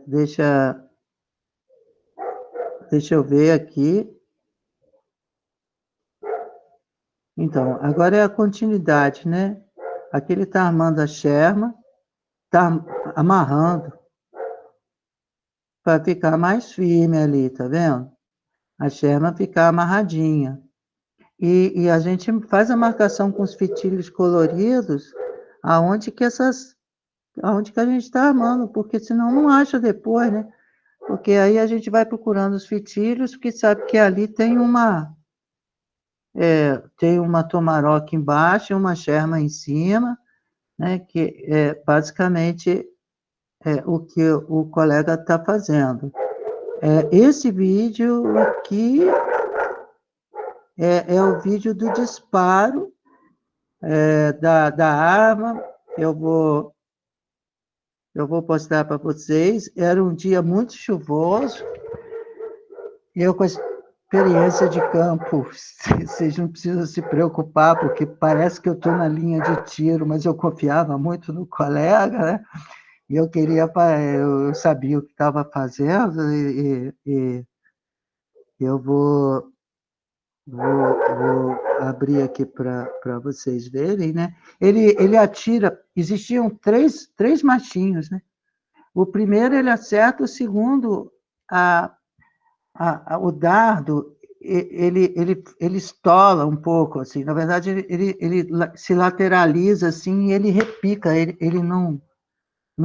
Speaker 1: Deixa eu ver aqui. Então, agora é a continuidade, né? Aqui ele está armando a Sherman, está amarrando para ficar mais firme ali, tá vendo? A Sherman ficar amarradinha. E a gente faz a marcação com os fitilhos coloridos aonde que a gente está armando, porque senão não acha depois, né? porque aí a gente vai procurando os fitilhos, porque sabe que ali tem uma tomaroca embaixo e uma Sherman em cima, né, que é basicamente o que o colega está fazendo. Esse vídeo aqui é o vídeo do disparo da arma. Eu vou postar para vocês. Era um dia muito chuvoso, e eu, com a experiência de campo, vocês não precisam se preocupar, porque parece que eu estou na linha de tiro, mas eu confiava muito no colega, né? E eu sabia o que estava fazendo, e eu vou abrir aqui para vocês verem, né? Ele atira, existiam três machinhos, né? O primeiro ele acerta, o segundo, o dardo, ele estola um pouco, assim. Na verdade, ele se lateraliza, assim, e ele repica, ele não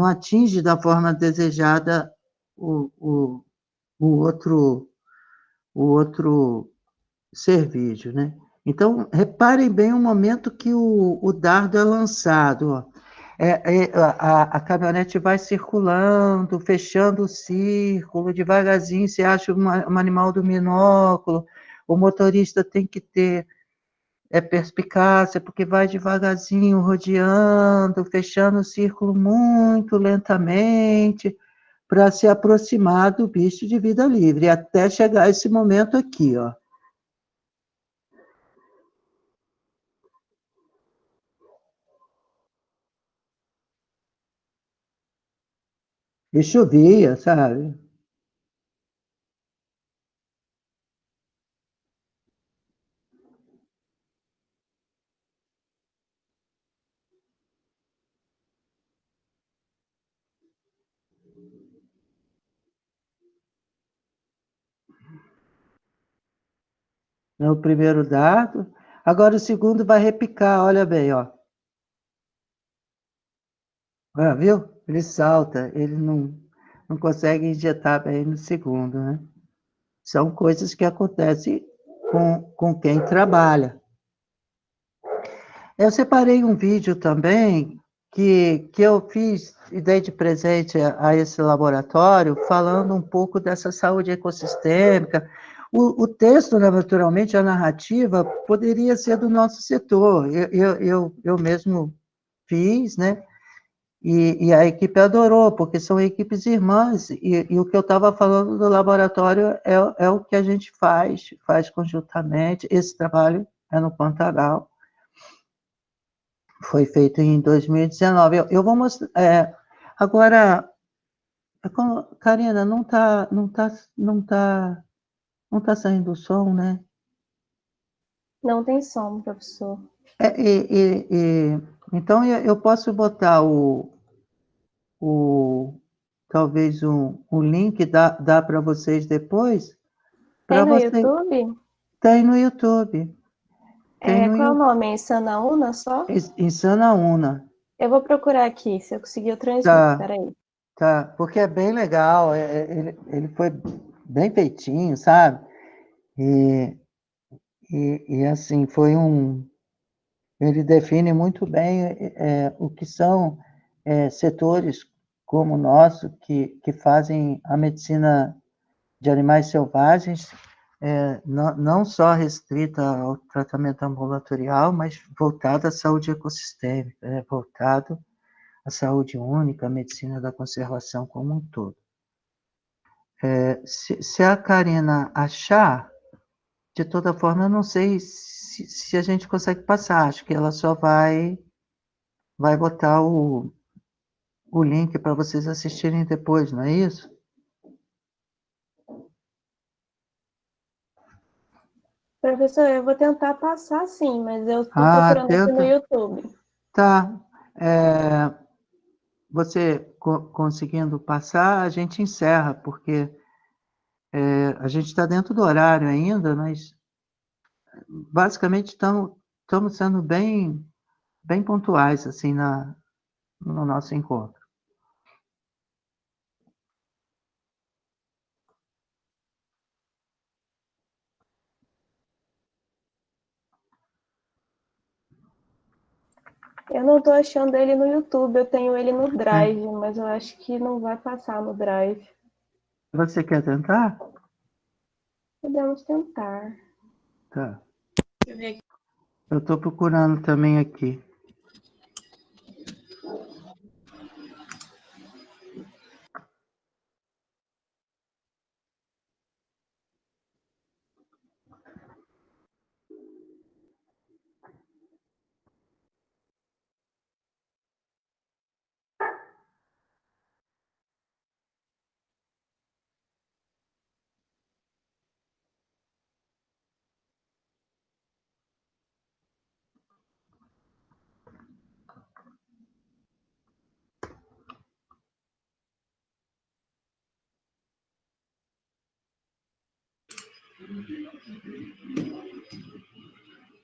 Speaker 1: atinge da forma desejada o, o outro o outro cervejo, né? Então, reparem bem o momento que o dardo é lançado. Ó. A caminhonete vai circulando, fechando o círculo, devagarzinho, você acha um animal do binóculo, o motorista tem que ter perspicácia, porque vai devagarzinho, rodeando, fechando o círculo muito lentamente, para se aproximar do bicho de vida livre, até chegar esse momento aqui, ó. E chovia, sabe? É o primeiro dado. Agora o segundo vai repicar, olha bem, ó. Ah, viu? Ele salta, ele não consegue injetar bem no segundo, né? São coisas que acontecem com quem trabalha. Eu separei um vídeo também que eu fiz e dei de presente a esse laboratório, falando um pouco dessa saúde ecossistêmica. O texto, né, naturalmente, a narrativa, poderia ser do nosso setor. Eu mesmo fiz, né? E a equipe adorou, porque são equipes irmãs, e o que eu estava falando do laboratório é o que a gente faz conjuntamente. Esse trabalho é no Pantanal. Foi feito em 2019. Eu vou mostrar. Agora, Karina, não tá saindo o som, né?
Speaker 2: Não tem som, professor.
Speaker 1: Então, eu posso botar talvez um link, dá para vocês depois,
Speaker 2: Tem
Speaker 1: para
Speaker 2: no
Speaker 1: você.
Speaker 2: YouTube?
Speaker 1: Tem no YouTube. Tem no
Speaker 2: Qual é o
Speaker 1: YouTube.
Speaker 2: nome? É Insanaúna só?
Speaker 1: Insana Una.
Speaker 2: Eu vou procurar aqui, se eu conseguir eu transmito,
Speaker 1: Tá.
Speaker 2: peraí.
Speaker 1: Tá, porque é bem legal, ele foi bem feitinho, sabe? E, e assim, ele define muito bem o que são setores como o nosso, que fazem a medicina de animais selvagens, não só restrita ao tratamento ambulatorial, mas voltada à saúde ecossistêmica, voltado à saúde única, à medicina da conservação como um todo. Se a Karina achar, de toda forma, eu não sei se a gente consegue passar. Acho que ela só vai botar o link para vocês assistirem depois, não é isso?
Speaker 2: Professor, eu vou tentar passar sim, mas eu estou
Speaker 1: Ah,
Speaker 2: procurando aqui no
Speaker 1: tenta.
Speaker 2: YouTube.
Speaker 1: Tá. Você conseguindo passar, a gente encerra, porque a gente está dentro do horário ainda, mas basicamente estamos sendo bem pontuais assim no nosso encontro.
Speaker 2: Eu não tô achando ele no YouTube, eu tenho ele no Drive, mas eu acho que não vai passar no Drive.
Speaker 1: Você quer tentar?
Speaker 2: Podemos tentar.
Speaker 1: Tá.
Speaker 2: Deixa eu ver aqui.
Speaker 1: Eu estou procurando também aqui.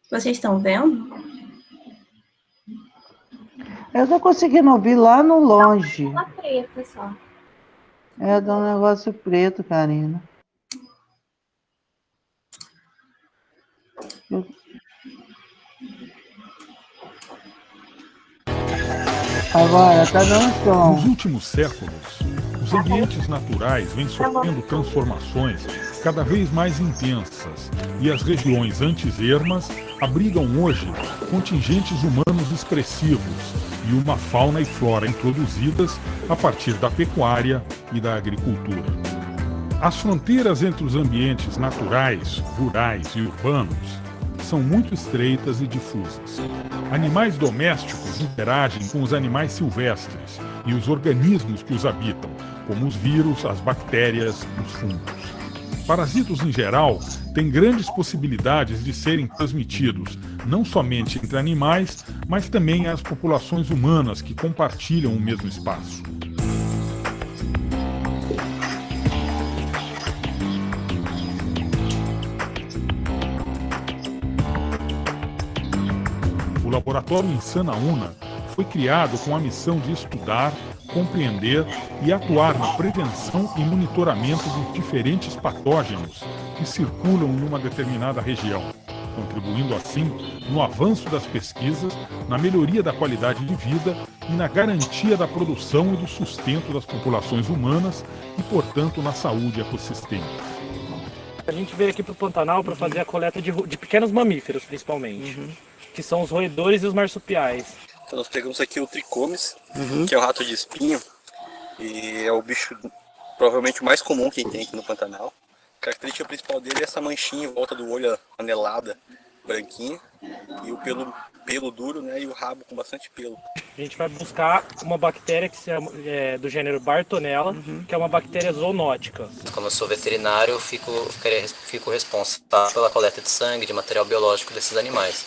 Speaker 2: Vocês estão vendo?
Speaker 1: Eu estou conseguindo ouvir lá no longe.
Speaker 2: Uma preta só.
Speaker 1: É, dá um negócio preto, Karina. Agora, tá dando som.
Speaker 3: Nos últimos séculos, os ambientes naturais vêm sofrendo transformações cada vez mais intensas e as regiões antes ermas abrigam hoje contingentes humanos expressivos e uma fauna e flora introduzidas a partir da pecuária e da agricultura. As fronteiras entre os ambientes naturais, rurais e urbanos são muito estreitas e difusas. Animais domésticos interagem com os animais silvestres e os organismos que os habitam, como os vírus, as bactérias, os fungos. Parasitos em geral têm grandes possibilidades de serem transmitidos, não somente entre animais, mas também às populações humanas que compartilham o mesmo espaço. O laboratório Insanaúna foi criado com a missão de estudar, compreender e atuar na prevenção e monitoramento dos diferentes patógenos que circulam em uma determinada região, contribuindo assim no avanço das pesquisas, na melhoria da qualidade de vida e na garantia da produção e do sustento das populações humanas e, portanto, na saúde ecossistêmica.
Speaker 4: A gente veio aqui para o Pantanal para fazer a coleta de pequenos mamíferos, principalmente, que são os roedores e os marsupiais.
Speaker 5: Então nós pegamos aqui o tricomes, que é o rato de espinho, e é o bicho provavelmente o mais comum que tem aqui no Pantanal. A característica principal dele é essa manchinha em volta do olho anelada, branquinha, e o pelo duro, né, e o rabo com bastante pelo.
Speaker 4: A gente vai buscar uma bactéria que é do gênero Bartonella, que é uma bactéria zoonótica.
Speaker 6: Como eu sou veterinário, eu fico responsável pela coleta de sangue, de material biológico desses animais.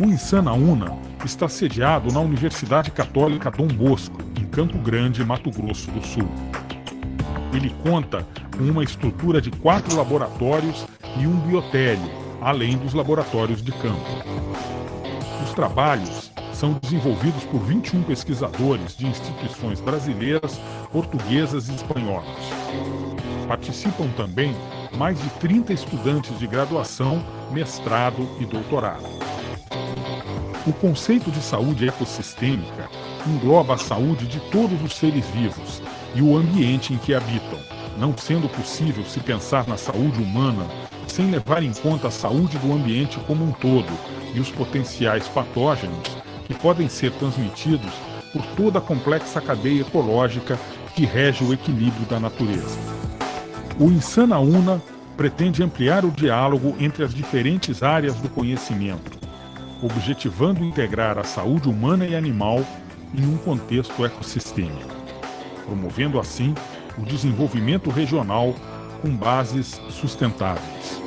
Speaker 3: O Insanaúna está sediado na Universidade Católica Dom Bosco, em Campo Grande, Mato Grosso do Sul. Ele conta com uma estrutura de 4 laboratórios e um biotélio, além dos laboratórios de campo. Os trabalhos são desenvolvidos por 21 pesquisadores de instituições brasileiras, portuguesas e espanholas. Participam também mais de 30 estudantes de graduação, mestrado e doutorado. O conceito de saúde ecossistêmica engloba a saúde de todos os seres vivos e o ambiente em que habitam, não sendo possível se pensar na saúde humana sem levar em conta a saúde do ambiente como um todo e os potenciais patógenos que podem ser transmitidos por toda a complexa cadeia ecológica que rege o equilíbrio da natureza. O Insanaúna pretende ampliar o diálogo entre as diferentes áreas do conhecimento, objetivando integrar a saúde humana e animal em um contexto ecossistêmico, promovendo assim o desenvolvimento regional com bases sustentáveis.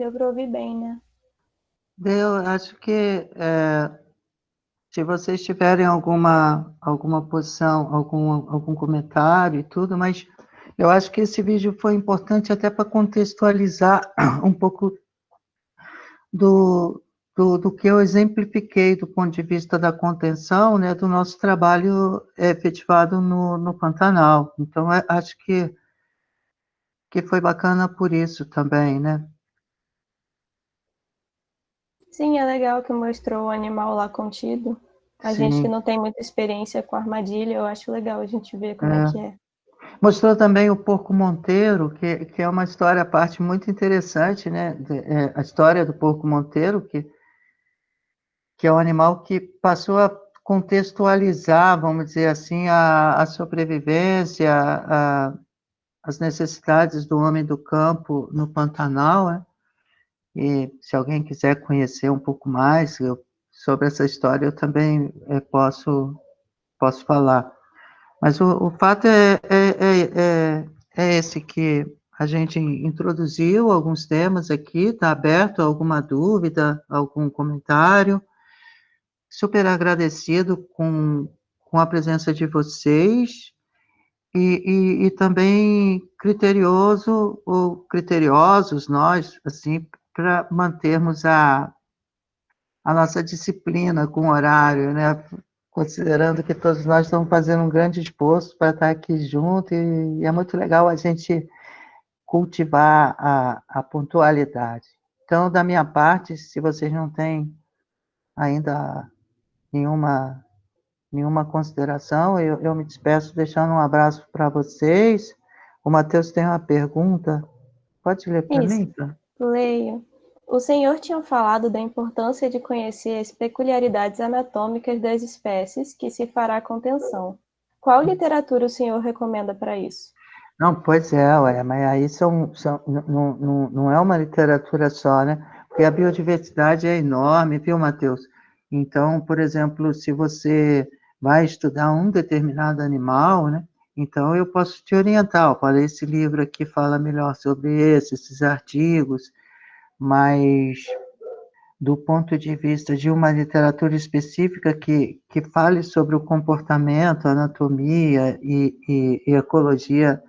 Speaker 2: deu para ouvir bem, né?
Speaker 1: Eu acho que se vocês tiverem alguma posição, algum comentário e tudo, mas eu acho que esse vídeo foi importante até para contextualizar um pouco do que eu exemplifiquei do ponto de vista da contenção, né, do nosso trabalho efetivado no Pantanal. Então, acho que foi bacana por isso também, né?
Speaker 2: Sim, é legal que mostrou o animal lá contido. A gente que
Speaker 1: Sim.
Speaker 2: não tem muita experiência com armadilha, eu acho legal a gente ver como é que é.
Speaker 1: Mostrou também o porco monteiro, que é uma história à parte muito interessante, né? A história do porco monteiro, que é um animal que passou a contextualizar, vamos dizer assim, a sobrevivência, as necessidades do homem do campo no Pantanal, né? E se alguém quiser conhecer um pouco mais sobre essa história, eu também posso falar. Mas o fato é esse, que a gente introduziu alguns temas aqui, está aberto a alguma dúvida, algum comentário. Super agradecido com a presença de vocês e também criterioso, ou criteriosos nós, assim, para mantermos a nossa disciplina com horário, né? Considerando que todos nós estamos fazendo um grande esforço para estar aqui junto, e é muito legal a gente cultivar a pontualidade. Então, da minha parte, se vocês não têm ainda nenhuma consideração, eu me despeço deixando um abraço para vocês. O Matheus tem uma pergunta. Pode ler para
Speaker 2: Isso,
Speaker 1: mim?
Speaker 2: leio. O senhor tinha falado da importância de conhecer as peculiaridades anatômicas das espécies que se fará contenção. Qual literatura o senhor recomenda para isso?
Speaker 1: Não, pois é, ué, mas aí não é uma literatura só, né? Porque a biodiversidade é enorme, viu, Matheus? Então, por exemplo, se você vai estudar um determinado animal, né? Então, eu posso te orientar. Olha, esse livro aqui fala melhor sobre esses artigos, mas do ponto de vista de uma literatura específica que fale sobre o comportamento, anatomia e ecologia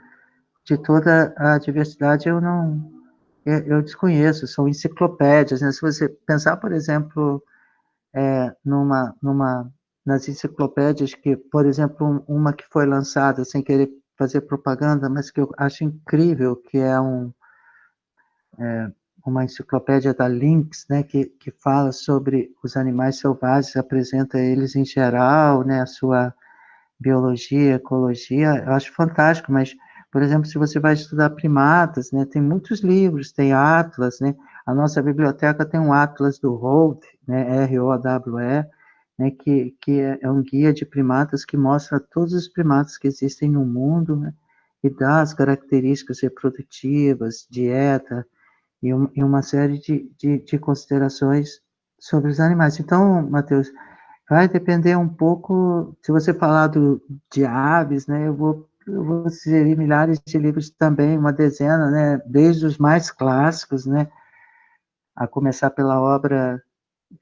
Speaker 1: de toda a diversidade, eu desconheço, são enciclopédias, né? Se você pensar, por exemplo, nas enciclopédias que, por exemplo, uma que foi lançada, sem querer fazer propaganda, mas que eu acho incrível, que é uma enciclopédia da Lynx, né, que fala sobre os animais selvagens, apresenta eles em geral, né, a sua biologia, ecologia, eu acho fantástico, mas, por exemplo, se você vai estudar primatas, né, tem muitos livros, tem atlas, né, a nossa biblioteca tem um atlas do Rowe, né, ROWE, né, que é um guia de primatas que mostra todos os primatas que existem no mundo, né, e dá as características reprodutivas, dieta, e uma série de considerações sobre os animais. Então, Matheus, vai depender um pouco, se você falar de aves, né, eu vou sugerir milhares de livros também, uma dezena, né, desde os mais clássicos, né, a começar pela obra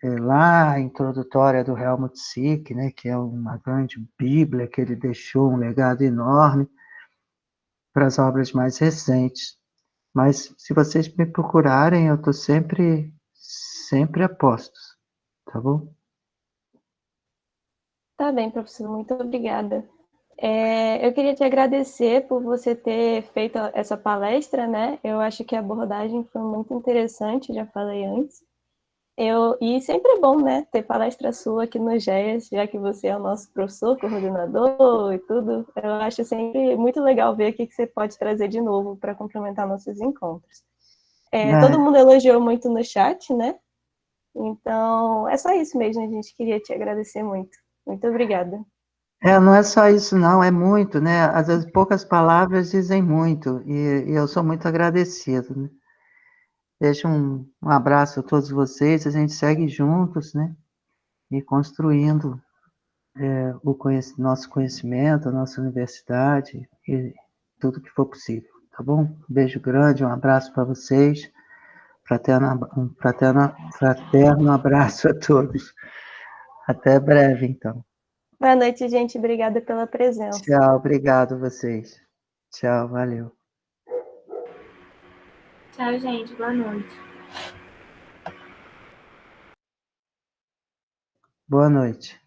Speaker 1: lá introdutória do Helmut Sick, né, que é uma grande bíblia que ele deixou, um legado enorme, para as obras mais recentes. Mas se vocês me procurarem, eu estou sempre a postos, tá bom?
Speaker 2: Tá bem, professor, muito obrigada. Eu queria te agradecer por você ter feito essa palestra, né? Eu acho que a abordagem foi muito interessante, já falei antes. E sempre é bom, né, ter palestra sua aqui no GES, já que você é o nosso professor, coordenador e tudo. Eu acho sempre muito legal ver o que você pode trazer de novo para complementar nossos encontros. Todo mundo elogiou muito no chat, né? Então, é só isso mesmo, a gente queria te agradecer muito. Muito obrigada.
Speaker 1: Não é só isso, não, é muito, né? Às vezes poucas palavras dizem muito, e eu sou muito agradecido, né? Deixo um abraço a todos vocês, a gente segue juntos, né? E construindo nosso conhecimento, a nossa universidade, e tudo que for possível, tá bom? Um beijo grande, um abraço para vocês, fraterno abraço a todos. Até breve, então.
Speaker 2: Boa noite, gente. Obrigada pela presença.
Speaker 1: Tchau, obrigado vocês. Tchau, valeu.
Speaker 7: Tchau, gente. Boa noite.
Speaker 1: Boa noite.